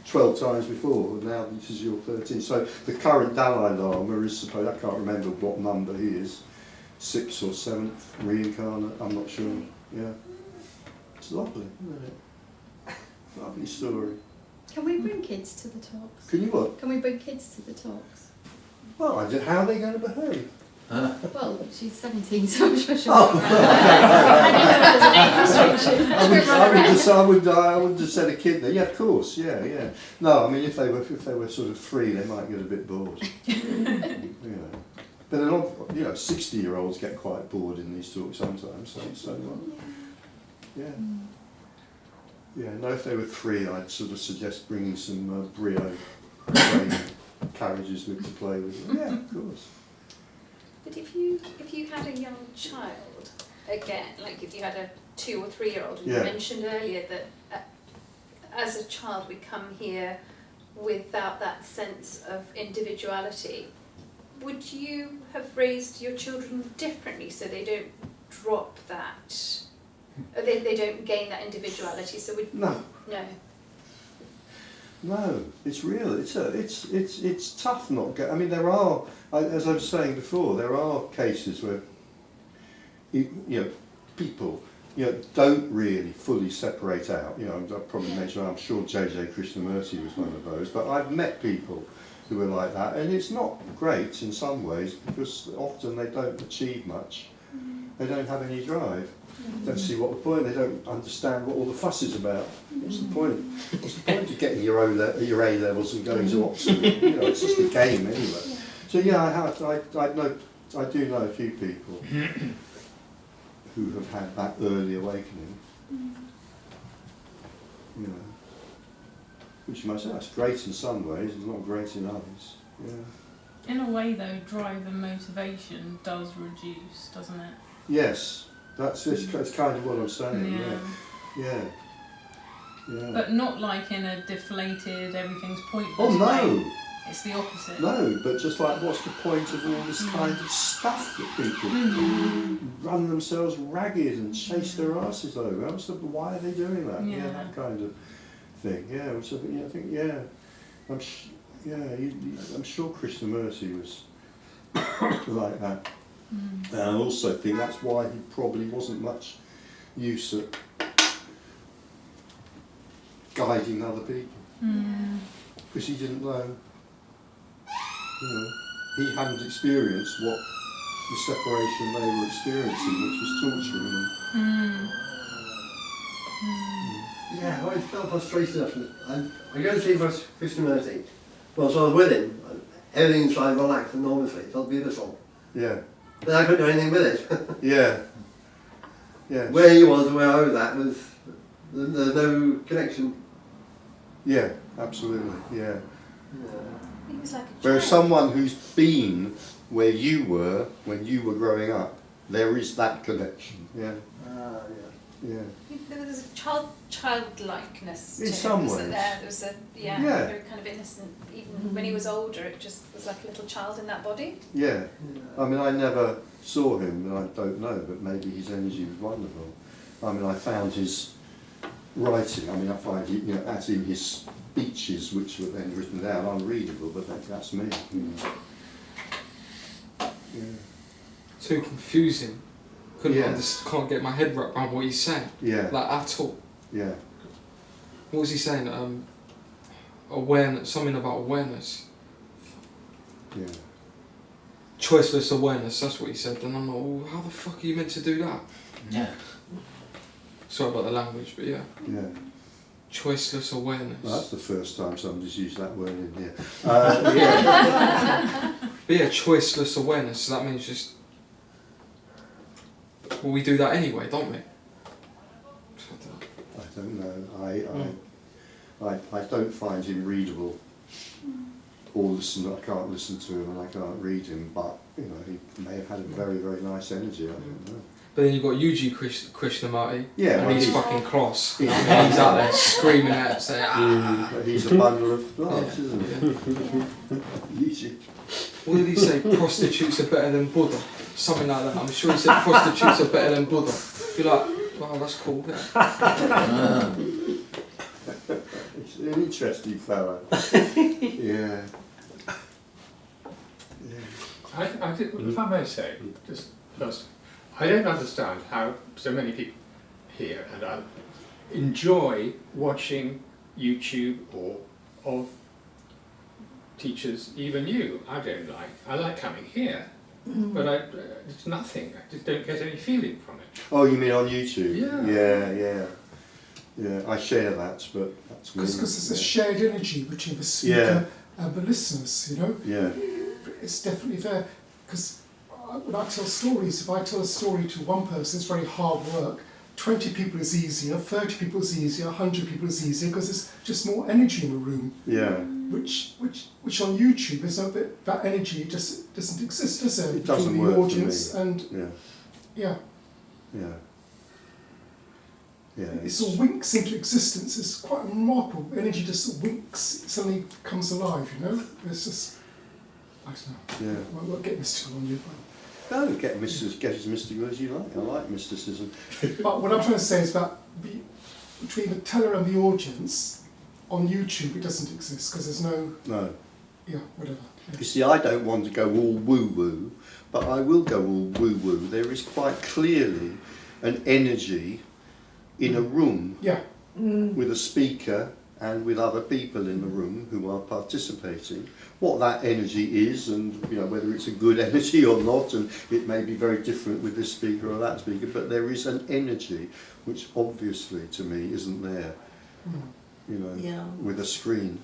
12 times before, and now this is your 13th. So the current Dalai Lama is supposed, I can't remember what number he is, 6th or 7th reincarnate, I'm not sure. Yeah. It's lovely, isn't it? Lovely story. Can we bring kids to the talks? Can you what? Can we bring kids to the talks? Well, how are they going to behave? Well, she's 17, so I'm sure she'll Oh. be around. I didn't know there was an age restriction. I would just said a kid there. Yeah, of course. Yeah. No, I mean if they were sort of 3, they might get a bit bored. But they're not. 60-year-olds get quite bored in these talks sometimes. So yeah. Yeah. No, if they were 3, I'd sort of suggest bringing some Brio carriages to play with. Yeah, of course. But if you had a young child, again, like if you had a 2 or 3-year-old, and you mentioned earlier that as a child we come here without that sense of individuality, would you have raised your children differently so they don't drop that, or they don't gain that individuality? So would No. No. No, it's real. It's tough not. I mean, there are, as I was saying before, there are cases where people don't really fully separate out. I've probably mentioned. I'm sure J.J. Krishnamurti was one of those. But I've met people who are like that, and it's not great in some ways because often they don't achieve much. They don't have any drive. Don't see what the point. They don't understand what all the fuss is about. What's the point? What's the point of getting your A levels and going to Oxford? It's just a game anyway. So yeah, I do know a few people who have had that early awakening. Which you might say that's great in some ways. It's not great in others. Yeah. In a way, though, drive and motivation does reduce, doesn't it? Yes. That's kind of what I'm saying. Yeah. But not like in a deflated, everything's pointless. Oh no! way. It's the opposite. No, but just like, what's the point of all this kind of stuff that people run themselves ragged and chase their asses over? Why are they doing that? Yeah, that kind of thing. Yeah, which I think. I'm sure Krishnamurti was like that. And I also think that's why he probably wasn't much use at guiding other people. Because he didn't know, he hadn't experienced what the separation they were experiencing, which was torturing them. Yeah, I always felt frustrated after it. I go to see Christianity. Well, so I was with him. Everything inside relaxed enormously. It felt beautiful. Yeah. But I couldn't do anything with it. Yeah. Yeah. Where he was and where I was at was there's no connection. Yeah, absolutely. Yeah. He was like a Whereas child. someone who's been where you were when you were growing up, there is that connection. Yeah. Yeah. There was a childlikeness to In him, some wasn't ways. there? There was a Yeah. very kind of innocent. Even when he was older, it just was like a little child in that body. Yeah. I mean, I never saw him, and I don't know, but maybe his energy was wonderful. I mean, I found his writing, I mean, I find it, as in his speeches, which were then written down, unreadable, but that's me. Yeah. Too confusing. Yeah. Can't get my head wrapped around what he's saying. Yeah. Like at all. Yeah. What was he saying? Awareness. Something about awareness. Yeah. Choiceless awareness. That's what he said. And I'm like, well, how the fuck are you meant to do that? Yeah. Sorry about the language, but yeah. Yeah. Choiceless awareness. Well, that's the first time somebody's used that word in here. Yeah. But yeah, choiceless awareness. So that means just. Well, we do that anyway, don't we? I don't know. I don't find him readable. Or listen. I can't listen to him and I can't read him. But he may have had a very, very nice energy. I don't know. But then you've got UG Krishnamurti. Yeah, and well, he's fucking cross. He's out there screaming at us, saying, he's a bundle of laughs, isn't he? Usually. What did he say? Prostitutes are better than Buddha. Something like that. I'm sure he said prostitutes are better than Buddha. You're like, wow, that's cool. Yeah. He's an interesting fellow. Yeah. I did, if I may say, just first, I don't understand how so many people here and I enjoy watching YouTube or of teachers, even you. I don't like. I like coming here, but it's nothing. I just don't get any feeling from it. Oh, you mean on YouTube? Yeah. Yeah, I share that, but that's me. Because there's a shared energy between the speaker and the listeners, Yeah. It's definitely there. Because when I tell stories, if I tell a story to one person, it's very hard work. 20 people is easier, 30 people is easier, 100 people is easier, because there's just more energy in the room. Yeah. Which on YouTube, there's no bit, that energy just doesn't exist, does it? It doesn't Between work the audience for me. and Yeah. it sort of winks into existence. It's quite remarkable. Energy just sort of winks, it suddenly comes alive, It's just, I don't know. Yeah. I won't get mystical on you. No, get as mystical as you like. I like mysticism. But what I'm trying to say is that between the teller and the audience, on YouTube it doesn't exist, because there's no... No. Yeah, whatever. Yeah. You see, I don't want to go all woo-woo, but I will go all woo-woo. There is quite clearly an energy in a room with a speaker and with other people in the room who are participating. What that energy is, and whether it's a good energy or not, and it may be very different with this speaker or that speaker, but there is an energy which obviously to me isn't there, with a screen.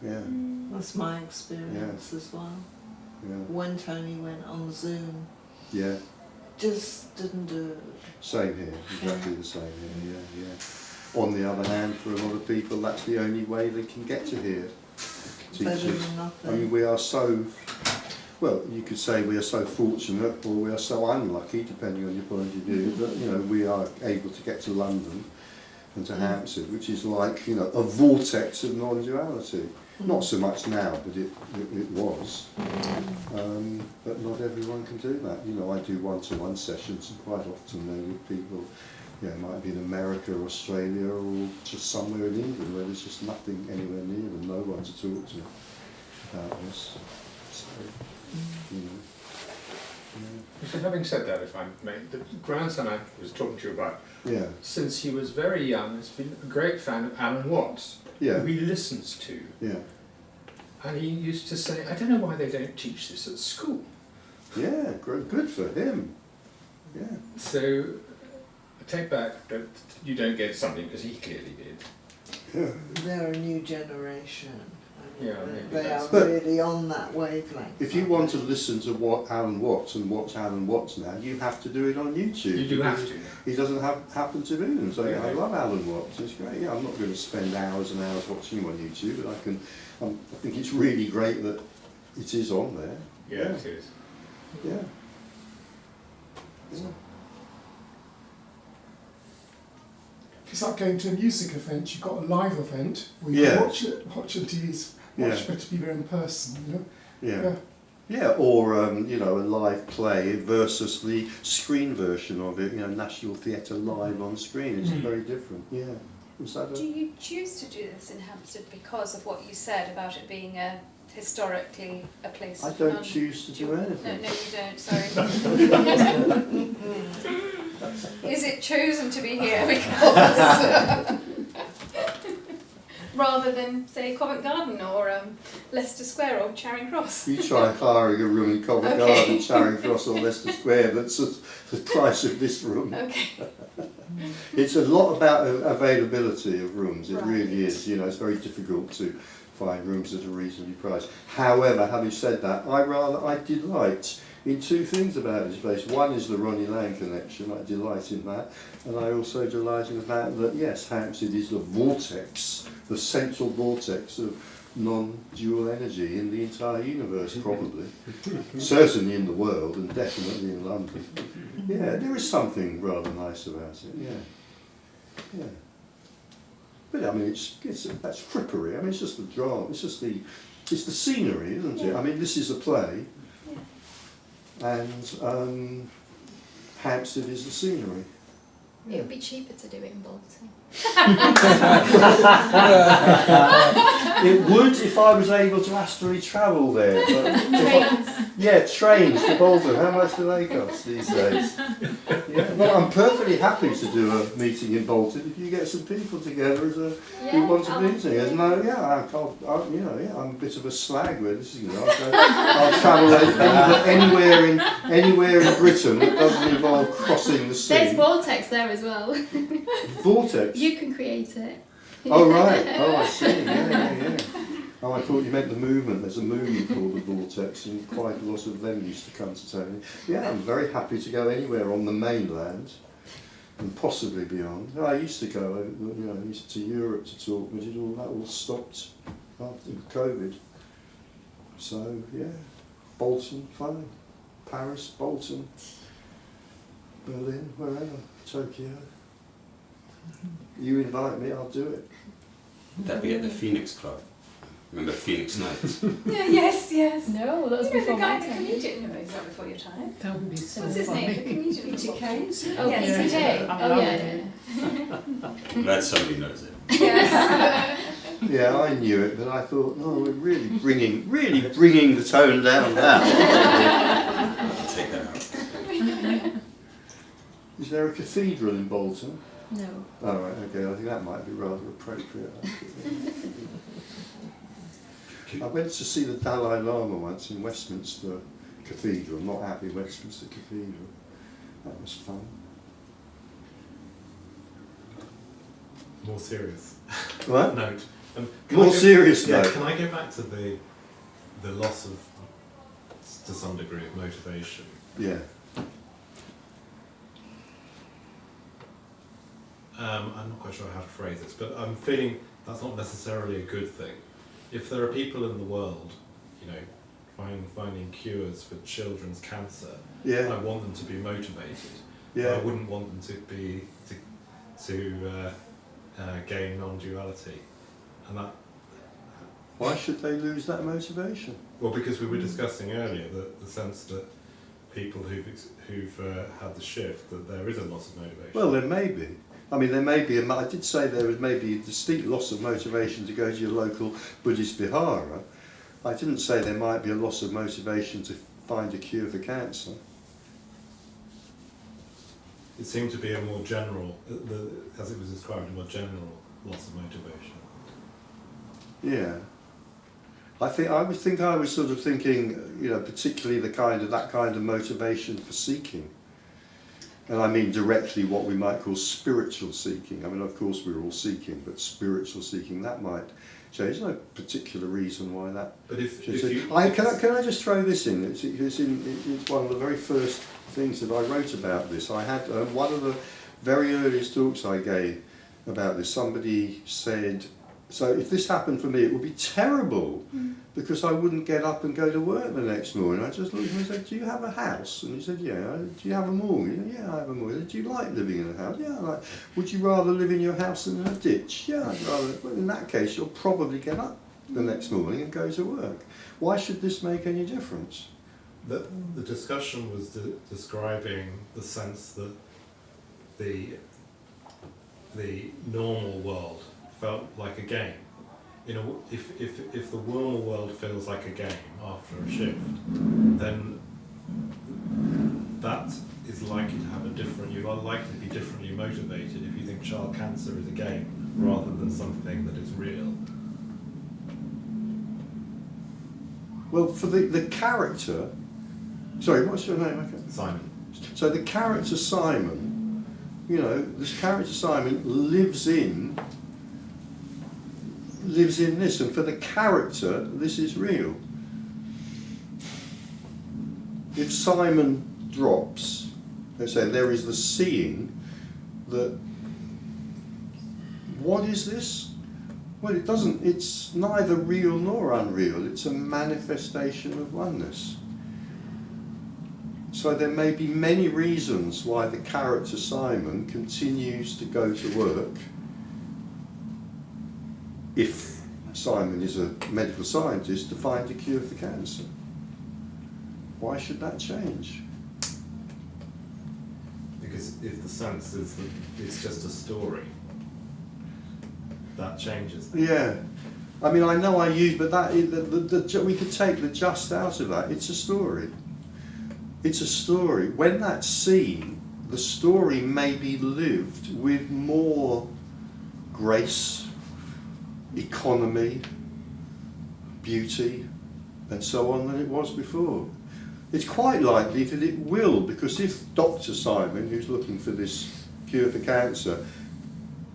Yeah. That's my experience as well. Yeah. When Tony went on Zoom, Yeah. just didn't do it. Same here, exactly the same here, yeah. On the other hand, for a lot of people, that's the only way they can get to hear Better teachers. than nothing. I mean, we are so, well, you could say we are so fortunate, or we are so unlucky, depending on your point of view, that, we are able to get to London and to Hampstead, which is like, a vortex of non-duality. Not so much now, but it was. But not everyone can do that. I do one-to-one sessions, and quite often they're with people, it might be in America or Australia or just somewhere in England where there's just nothing anywhere near them, no one to talk to about this. So, So having said that, if I may, the grandson I was talking to you about, Yeah, since he was very young, has been a great fan of Alan Watts, yeah, who he listens to. yeah, And he used to say, I don't know why they don't teach this at school. yeah. Good for him. Yeah. So I take back that you don't get something because he clearly did. Yeah. They're a new generation. I mean, Yeah, maybe they that's- are But really on that wavelength. If you want to listen to what Alan Watts and what's Alan Watts now, you have to do it on YouTube. You do have to. He doesn't happen to do them. So yeah, I love Alan Watts. It's great. Yeah, I'm not going to spend hours and hours watching him on YouTube, but I can. I think it's really great that it is on there. Yeah, it is. Yeah. Yeah. It's like going to a music event. You've got a live event where you Yeah. watch it, watch on TV's, much better to be there in person, you know? Yeah. Yeah, or you know, a live play versus the screen version of it. You know, National Theatre live on screen. It's very different. Yeah. Was that Do you choose to do this in Hampstead because of what you said about it being a historically a place I of don't non- choose to do anything. No, you don't, sorry. Is it chosen to be here because rather than say Covent Garden or Leicester Square or Charing Cross? You try hiring a room in Covent Okay. Garden, Charing Cross or Leicester Square, that's the price of this room. Okay. It's a lot about availability of rooms, it Right. really is. You know, it's very difficult to find rooms at a reasonably priced. However, having said that, I delight in two things about this place. One is the Ronnie Lang connection, I delight in that, and I also delight in the fact that, yes, Hampstead is the vortex, the central vortex of non-dual energy in the entire universe, probably. Certainly in the world, and definitely in London. Yeah, there is something rather nice about it, yeah. Yeah. But I mean, that's frippery. I mean, it's just the drama. It's the scenery, isn't it? I mean, this is a play, and Hampstead is the scenery. It would be cheaper to do it in Bolton. It would if I was able to astrally travel there. But Trains. yeah, trains to Bolton. How much do they cost these days? Yeah, well, I'm perfectly happy to do a meeting in Bolton if you get some people together as who want a meeting. There's no, I'm a bit of a slag where this is going. I'll travel anywhere in Britain that doesn't involve crossing the sea. There's vortex there as well. Vortex. You can create it. Oh right. Oh, I see. Yeah. Oh, I thought you meant the movement. There's a movement called the Vortex, and quite a lot of them used to come to Tony. Yeah, I'm very happy to go anywhere on the mainland, and possibly beyond. I used to go, used to Europe to talk, but that all stopped after COVID. So yeah, Bolton, fine. Paris, Bolton, Berlin, wherever, Tokyo. You invite me, I'll do it. That'd be at the Phoenix Club. Remember Phoenix Nights? Yeah, yes. No, that was You know before the my guy, the time. comedian. No, it's not before your time. That would be so What's his name? The comedian. Peter Kay's. Oh, Yes, PJ. PJ. Oh, yeah. Glad somebody knows it. Yes. Yeah, I knew it, but I thought, no, we're really bringing the tone down now. Take that out. Is there a cathedral in Bolton? No. Oh, right, okay, I think that might be rather appropriate. I went to see the Dalai Lama once in Westminster Cathedral, not Abbey, Westminster Cathedral. That was fun. More serious What? note. More serious Yeah, note. can I go back to the loss of, to some degree, of motivation? Yeah. I'm not quite sure how to phrase this, but I'm feeling that's not necessarily a good thing. If there are people in the world, finding cures for children's cancer, Yeah. I want them to be motivated. Yeah. I wouldn't want them to be to gain non-duality, and that. Why should they lose that motivation? Well, because we were discussing earlier the sense that people who've had the shift, that there is a loss of motivation. Well, there may be. I mean, there may be. I did say there was maybe a distinct loss of motivation to go to your local Buddhist vihara. I didn't say there might be a loss of motivation to find a cure for cancer. it seemed to be a more general, as it was described, a more general loss of motivation. Yeah. I was sort of thinking, you know, particularly that kind of motivation for seeking. And I mean directly what we might call spiritual seeking. I mean, of course we're all seeking, but spiritual seeking, that might change. There's no particular reason why that. But if can you... I just throw this in? It's one of the very first things that I wrote about this. I had one of the very earliest talks I gave about this. Somebody said, so if this happened for me, it would be terrible because I wouldn't get up and go to work the next morning. I just looked at him and said, do you have a house? And he said, yeah. Do you have a mortgage? Yeah, I have a mortgage. Do you like living in a house? Yeah, I like. Would you rather live in your house than in a ditch? Yeah, I'd rather. Well, in that case, you'll probably get up the next morning and go to work. Why should this make any difference? The discussion was describing the sense that the normal world felt like a game. You know, if the normal world feels like a game after a shift, then that is likely to have a different. You are likely to be differently motivated if you think child cancer is a game rather than something that is real. Well, for the character. Sorry, what's your name? Okay. Simon. So the character Simon, you know, this character Simon lives in this, and for the character, this is real. If Simon drops, let's say there is the seeing that, what is this? Well, it's neither real nor unreal, it's a manifestation of oneness. So there may be many reasons why the character Simon continues to go to work if Simon is a medical scientist to find a cure for cancer. Why should that change? Because if the sense is that it's just a story, that changes things. Yeah. I mean, I know I use, but that we could take the just out of that. It's a story. It's a story. When that's seen, the story may be lived with more grace, economy, beauty, and so on than it was before. It's quite likely that it will, because if Dr. Simon, who's looking for this cure for cancer,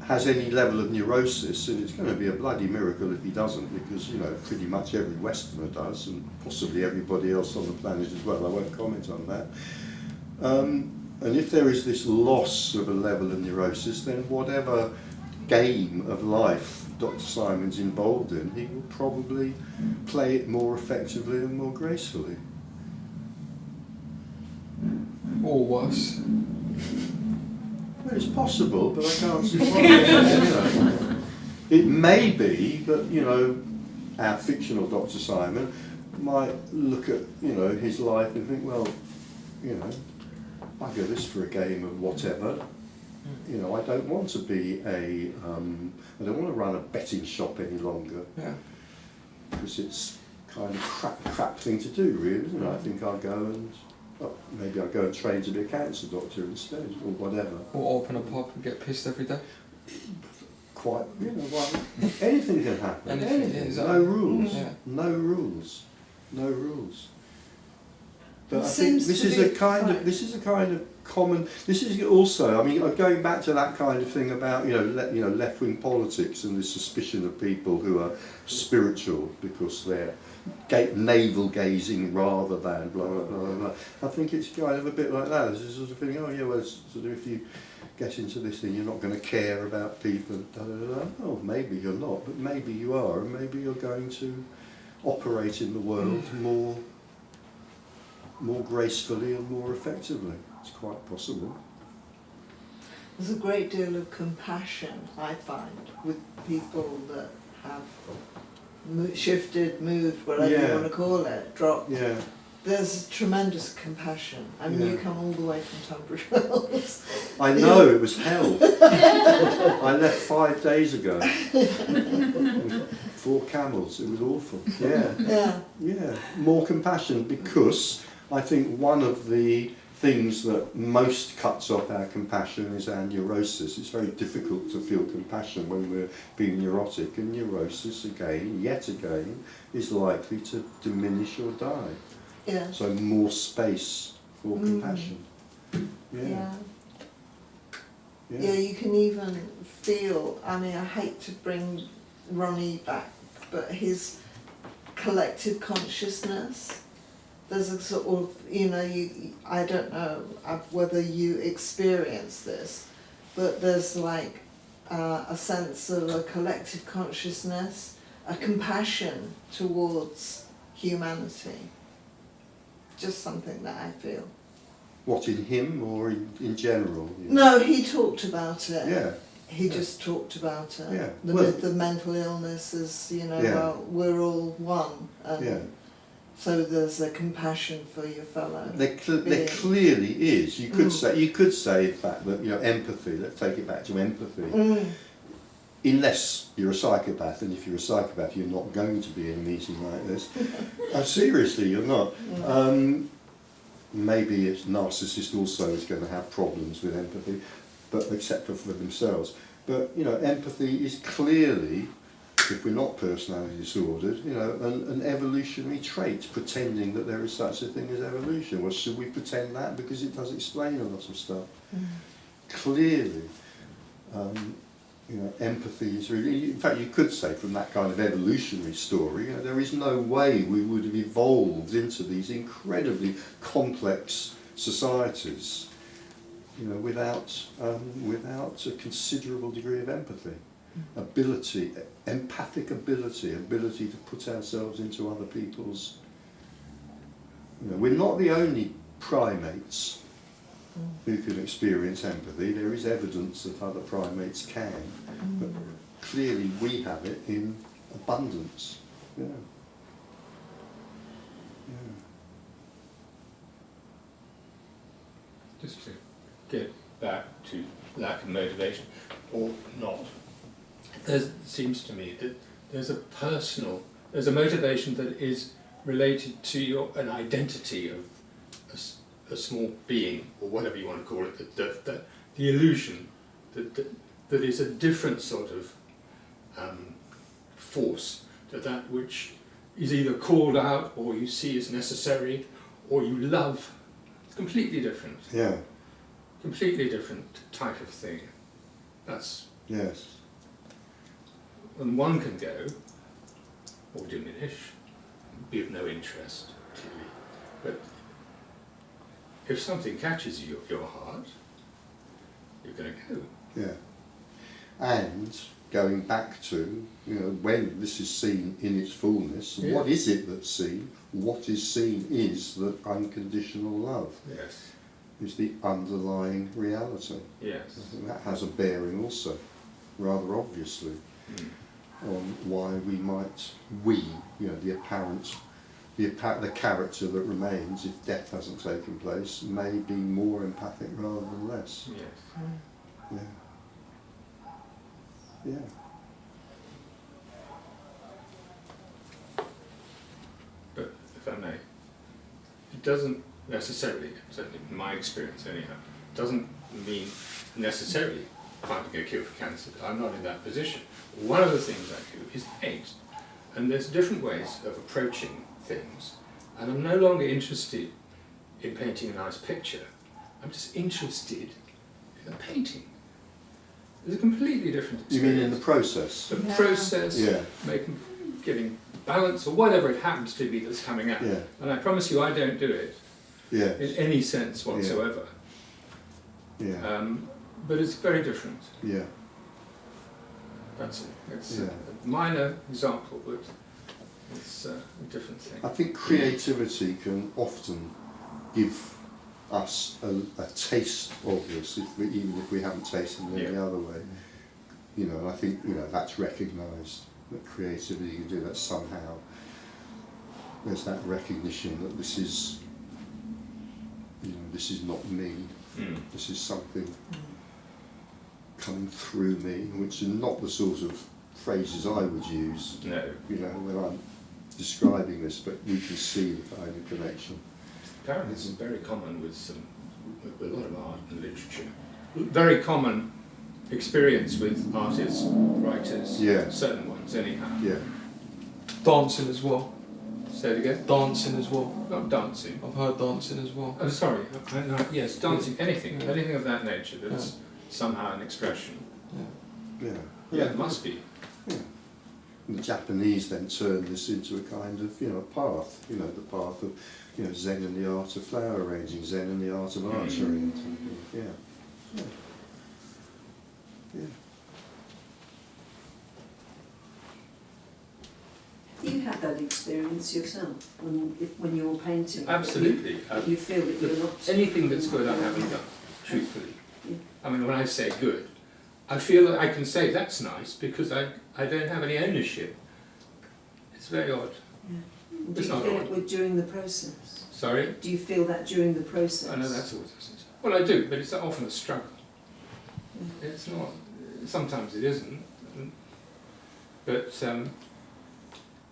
has any level of neurosis, and it's going to be a bloody miracle if he doesn't, because, you know, pretty much every Westerner does, and possibly everybody else on the planet as well. I won't comment on that. And if there is this loss of a level of neurosis, then whatever game of life Dr. Simon's involved in, he will probably play it more effectively and more gracefully. Or worse. Well, it's possible, but I can't see why. You know, it may be, but, you know, our fictional Dr. Simon might look at, you know, his life and think, well, you know, bugger this for a game of whatever. You know, I don't want to be I don't want to run a betting shop any longer. Yeah. Because it's kind of crap thing to do, really, isn't it? I think I'll go and, well, maybe I'll go and train to be a cancer doctor instead, or whatever. Or open a pub and get pissed every day. Quite, you know, well, anything can happen. Anything, yeah, exactly. No rules. Yeah. No rules. No rules. But It I think seems this to is be a kind quite- of common. This is also, I mean, going back to that kind of thing about left-wing politics and this suspicion of people who are spiritual because they're navel gazing rather than blah blah blah blah. I think it's kind of a bit like that. It's sort of feeling, oh yeah, well, it's sort of if you get into this thing, you're not going to care about people. Da, da, da, da. Oh, maybe you're not, but maybe you are, and maybe you're going to operate in the world more gracefully and more effectively. It's quite possible. There's a great deal of compassion, I find, with people that have shifted, moved, whatever Yeah. you want to call it, dropped. Yeah. There's tremendous compassion. I mean, Yeah. you come all the way from Tunbridge Wells. I know, it was hell. I left 5 days ago. 4 camels, it was awful. Yeah. Yeah. Yeah, more compassion, because I think one of the things that most cuts off our compassion is our neurosis. It's very difficult to feel compassion when we're being neurotic, and neurosis again, yet again, is likely to diminish or die. Yeah. So more space for compassion. Yeah. Yeah, you can even feel, I mean, I hate to bring Ronnie back, but his collective consciousness, there's a sort of, you know, I don't know whether you experience this, but there's like a sense of a collective consciousness, a compassion towards humanity. Just something that I feel. What, in him or in general? No, he talked about it. Yeah. He just talked about it. Yeah. The Well, myth of mental illness is, you know, Yeah. well, we're all one. And Yeah. so there's a compassion for your fellow. There being. clearly is. You could say in fact that, you know, empathy. Let's take it back to empathy. Unless you're a psychopath, and if you're a psychopath, you're not going to be in a meeting like this. Seriously, you're not. Maybe a narcissist also is going to have problems with empathy, but except for themselves. But you know, empathy is clearly, if we're not personality disordered, you know, an evolutionary trait. Pretending that there is such a thing as evolution. Well, should we pretend that because it does explain a lot of stuff? Clearly. You know, empathy is really, in fact you could say from that kind of evolutionary story, you know, there is no way we would have evolved into these incredibly complex societies, you know, without a considerable degree of empathy, ability, empathic ability to put ourselves into other people's, you know, we're not the only primates who can experience empathy. There is evidence that other primates can, but clearly we have it in abundance. Yeah. Just to get back to lack of motivation, or not, there seems to me that there's a motivation that is related to an identity of a small being, or whatever you want to call it, the illusion that is a different sort of force to that which is either called out, or you see as necessary, or you love. It's completely different. Yeah. Completely different type of thing. That's... Yes. And one can go, or diminish, be of no interest, clearly. But if something catches your heart, you're going to go. Yeah. And going back to, you know, when this is seen in its fullness, what is it that's seen? What is seen is that unconditional love. Yes. Is the underlying reality. Yes. And that has a bearing also, rather obviously, on why you know, the apparent, the character that remains if death hasn't taken place may be more empathic rather than less. Yes. Yeah. Yeah. But if I may, it doesn't necessarily, certainly in my experience anyhow, doesn't mean necessarily finding a cure for cancer. I'm not in that position. One of the things I do is paint. And there's different ways of approaching things. And I'm no longer interested in painting a nice picture. I'm just interested in a painting. It's a completely different experience. You mean in the process? The process, getting balance, or whatever it happens to be that's coming out. Yeah. And I promise you I don't do it Yes. in any sense whatsoever. Yeah. But it's very different. Yeah. That's it. It's a minor example, but it's a different thing. I think creativity can often give us a taste of this, even if we haven't tasted it any other way. You know, and I think, you know, that's recognised, that creativity can do that somehow. There's that recognition that this is, you know, this is not me. This is something coming through me, which are not the sort of phrases I would use. No. You know, when I'm describing this, but we can see the kind of connection. Apparently it's very common with some with a lot of art and literature. Very common experience with artists, writers, Yeah. certain ones anyhow. Yeah. Dancing as well. Say it again? Dancing as well. Not dancing. I've heard dancing as well. Oh, sorry. Yes, dancing, anything, Yeah. anything of that nature that's somehow an expression. Yeah. Yeah, it must be. Yeah. And the Japanese then turn this into a kind of, path, the path of, Zen and the art of flower arranging, Zen and the art of archery. Yeah. Yeah. Yeah. You had that experience yourself when you were painting. Absolutely. You feel that you're not. Anything that's good I haven't done, truthfully. Yeah. I mean, when I say good, I feel that I can say that's nice because I don't have any ownership. It's very odd. Do It's you not feel odd. it during the process? Sorry? Do you feel that during the process? I know that's always a sense. Well, I do, but it's often a struggle. It's not. Sometimes it isn't. But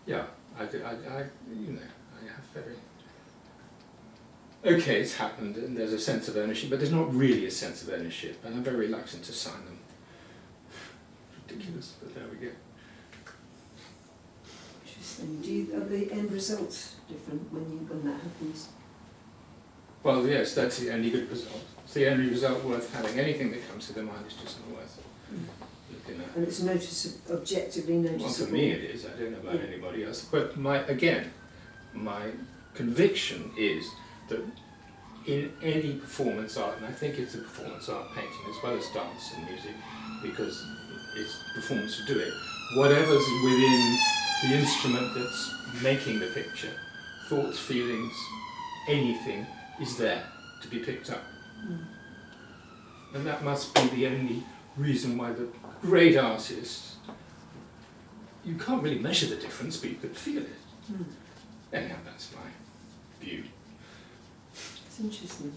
yeah, I do. I have very. Okay, it's happened, and there's a sense of ownership, but there's not really a sense of ownership, and I'm very reluctant to sign them. Ridiculous, but there we go. Interesting. Are the end results different when that happens? Well, yes, that's the only good result. It's the only result worth having. Anything that comes to the mind is just not worth looking at. And it's objectively noticeable. Well, for me it is. I don't know about anybody else. But my conviction is that in any performance art, and I think it's a performance art painting as well as dance and music, because it's performance to do it, whatever's within the instrument that's making the picture, thoughts, feelings, anything, is there to be picked up. And that must be the only reason why the great artists, you can't really measure the difference, but you could feel it. Anyhow, that's my view. It's interesting.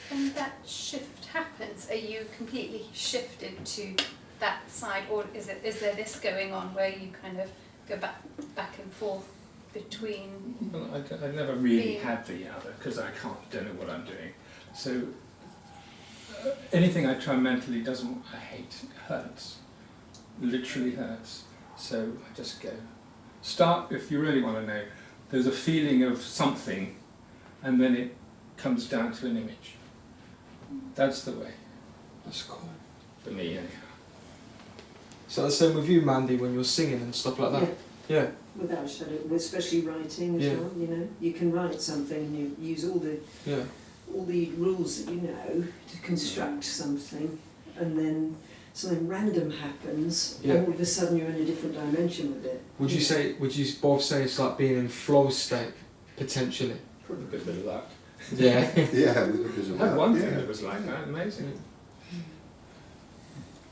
When that shift happens, are you completely shifted to that side, or is there this going on where you kind of go back and forth between? Well, I never really had the other because I don't know what I'm doing. So anything I try mentally I hate. It hurts. Literally hurts. So I just go. Start, if you really want to know, there's a feeling of something and then it comes down to an image. That's the way. That's cool. For me, anyhow. So the same with you, Mandy, when you're singing and stuff like that? Yeah. Without a shadow, especially writing as well, you can write something and you use all the rules that you know to construct something, and then something random happens, and all of a sudden you're in a different dimension with it. Would you both say it's like being in flow state, potentially? Probably a bit of luck. Yeah. Yeah, with a bit of I had one luck, thing that was like that, amazing.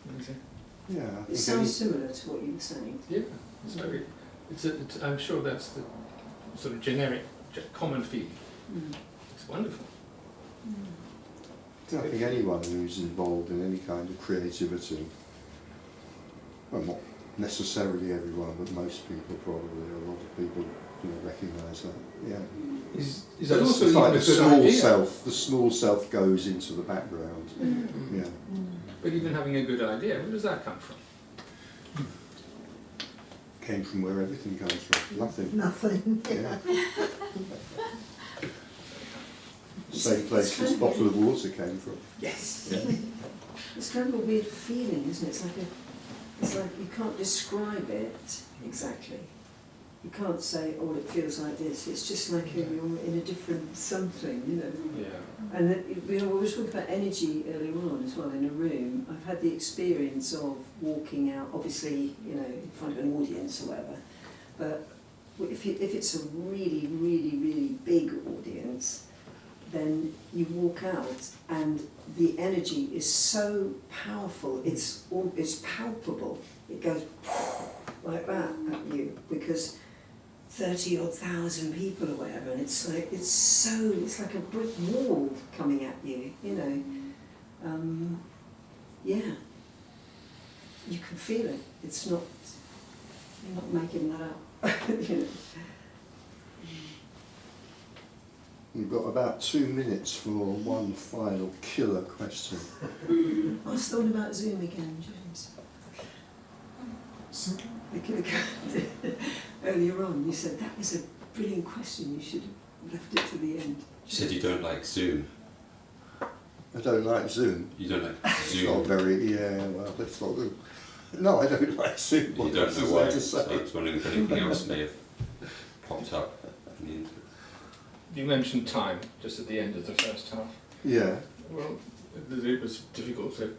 Amazing. Yeah. It sounds similar to what you were saying. Yeah, I'm sure that's the sort of generic, common feeling. It's wonderful. I think anyone who's involved in any kind of creativity, well, not necessarily everyone, but most people probably, a lot of people recognise that. Yeah. Is But that also It's like even the a good small idea. self. The small self goes into the background. Yeah. But even having a good idea, where does that come from? Came from where everything comes from. Nothing. Nothing. Yeah. Same place this bottle of water came from. Yes. Yeah. It's kind of a weird feeling, isn't it? It's like you can't describe it exactly. You can't say, oh, it feels like this. It's just like you're in a different something, Yeah. And we were talking about energy earlier on as well in a room. I've had the experience of walking out, obviously, in front of an audience or whatever. But if it's a really, really, really big audience, then you walk out and the energy is so powerful. It's palpable. It goes like that at you because 30,000 people or whatever, and it's like a brick wall coming at you, yeah. You can feel it. It's not, you're not making that up, We've got about 2 minutes for one final killer question. I was thought about Zoom again, James. Earlier on, you said that was a brilliant question. You should have left it to the end. You said you don't like Zoom. I don't like Zoom. You don't like It's Zoom. not very, yeah, well, that's not good. No, I don't like Zoom. You What don't else know is why. there to So I say? was wondering if anything else may have popped up in the interview. You mentioned time just at the end of the first half. Yeah. Well, it was difficult to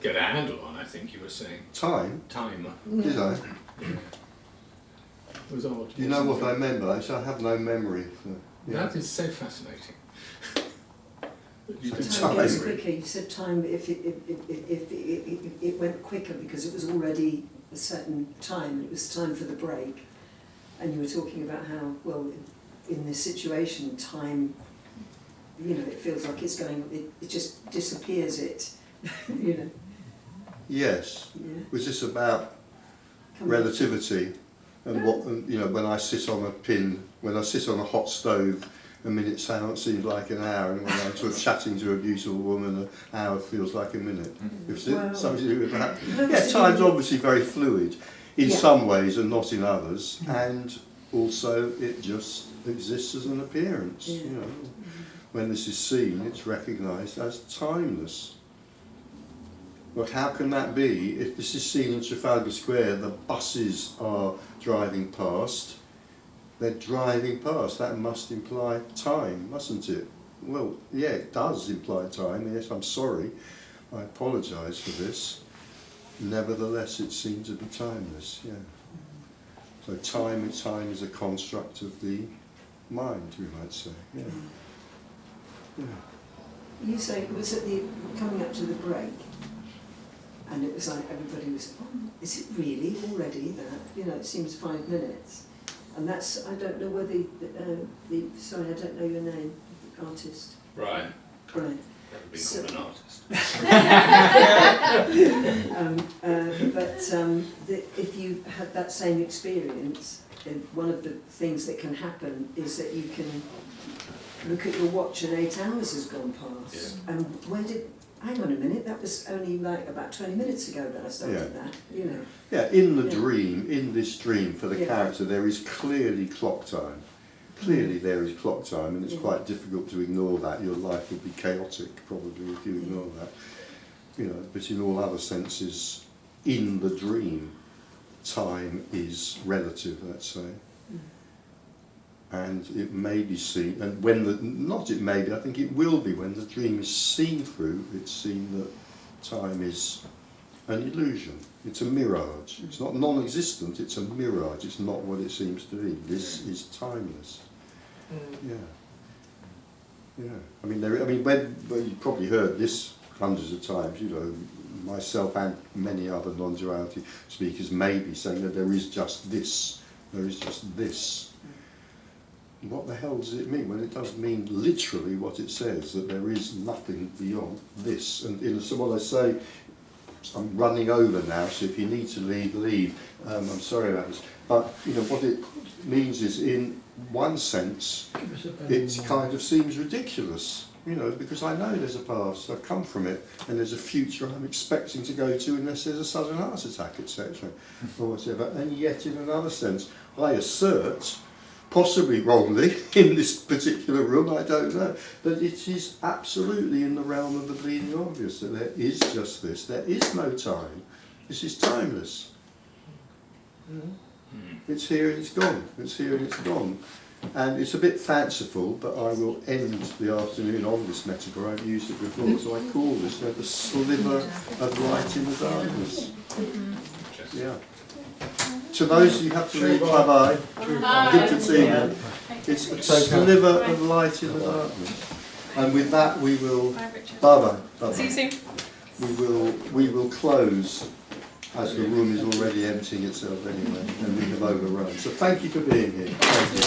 get a handle on, I think you were saying. Time? Time. Did I? It was odd. Do you know what wasn't I remember? Actually, I have no memory. it? That is so fascinating. You did Time goes Time. quicker. You said time if it went quicker because it was already a certain time and it was time for the break. And you were talking about how, well, in this situation, time, you know, it feels like it's going, it just disappears it, you know. Yes. Yeah. Was this about Come on. relativity and what, and, you know, when I sit on a pin, when I sit on a hot stove, a minute seems like an hour, and when I'm sort of chatting to a beautiful woman, an hour feels like a minute. If Well, something to do with that. I was Yeah, thinking- time's obviously very fluid in Yeah. some ways and not in others, and also it just exists as an appearance. Yeah. You know, when this is seen, it's recognised as timeless. But how can that be? If this is seen in Trafalgar Square, the buses are driving past. They're driving past. That must imply time, mustn't it? Well, yeah, it does imply time. Yes, I'm sorry. I apologise for this. Nevertheless, it seems to be timeless. Yeah. So time is a construct of the mind, we might say. Yeah. Yeah. You say it was at the coming up to the break, and it was like everybody was, oh, is it really already that? You know, it seems 5 minutes, and that's, I don't know whether sorry, I don't know your name, the artist. Brian. Brian. Never been So- called an artist. If you've had that same experience, one of the things that can happen is that you can look at your watch and 8 hours has gone past. Yeah. And hang on a minute, that was only like about 20 minutes ago that I started that, you know. Yeah, in the Yeah. dream, in this dream, for the Yeah. character, there is clearly clock time. Clearly there is clock time, and it's Yeah. quite difficult to ignore that. Your life would be chaotic, probably, if you ignore that. You know, but in all other senses, in the dream, time is relative, let's say. And it may be seen, and when it may be, I think it will be, when the dream is seen through, it's seen that time is an illusion. It's a mirage. It's not non-existent, it's a mirage. It's not what it seems to be. This is timeless. Yeah. Yeah. I mean, you've probably heard this hundreds of times, you know, myself and many other non-duality speakers may be saying that there is just this. There is just this. What the hell does it mean? Well, it does mean literally what it says, that there is nothing beyond this. And so what I say, I'm running over now, so if you need to leave, leave. I'm sorry about this. But, you know, what it means is, in one sense, it kind of seems ridiculous, you know, because I know there's a past, I've come from it, and there's a future I'm expecting to go to unless there's a sudden heart attack, etc., or whatever. And yet, in another sense, I assert, possibly wrongly, in this particular room, I don't know, that it is absolutely in the realm of the bleeding obvious, that there is just this, there is no time, this is timeless. It's here and it's gone, it's here and it's gone. And it's a bit fanciful, but I will end the afternoon on this metaphor. I've used it before, so I call this the sliver of light in the darkness. Yeah. To those you have to leave, bye-bye. Good to see you. It's a sliver of light in the darkness. And with that we will, bye-bye. See you soon. We will close, as the room is already emptying itself anyway, and we have overrun. So thank you for being here. Thank you.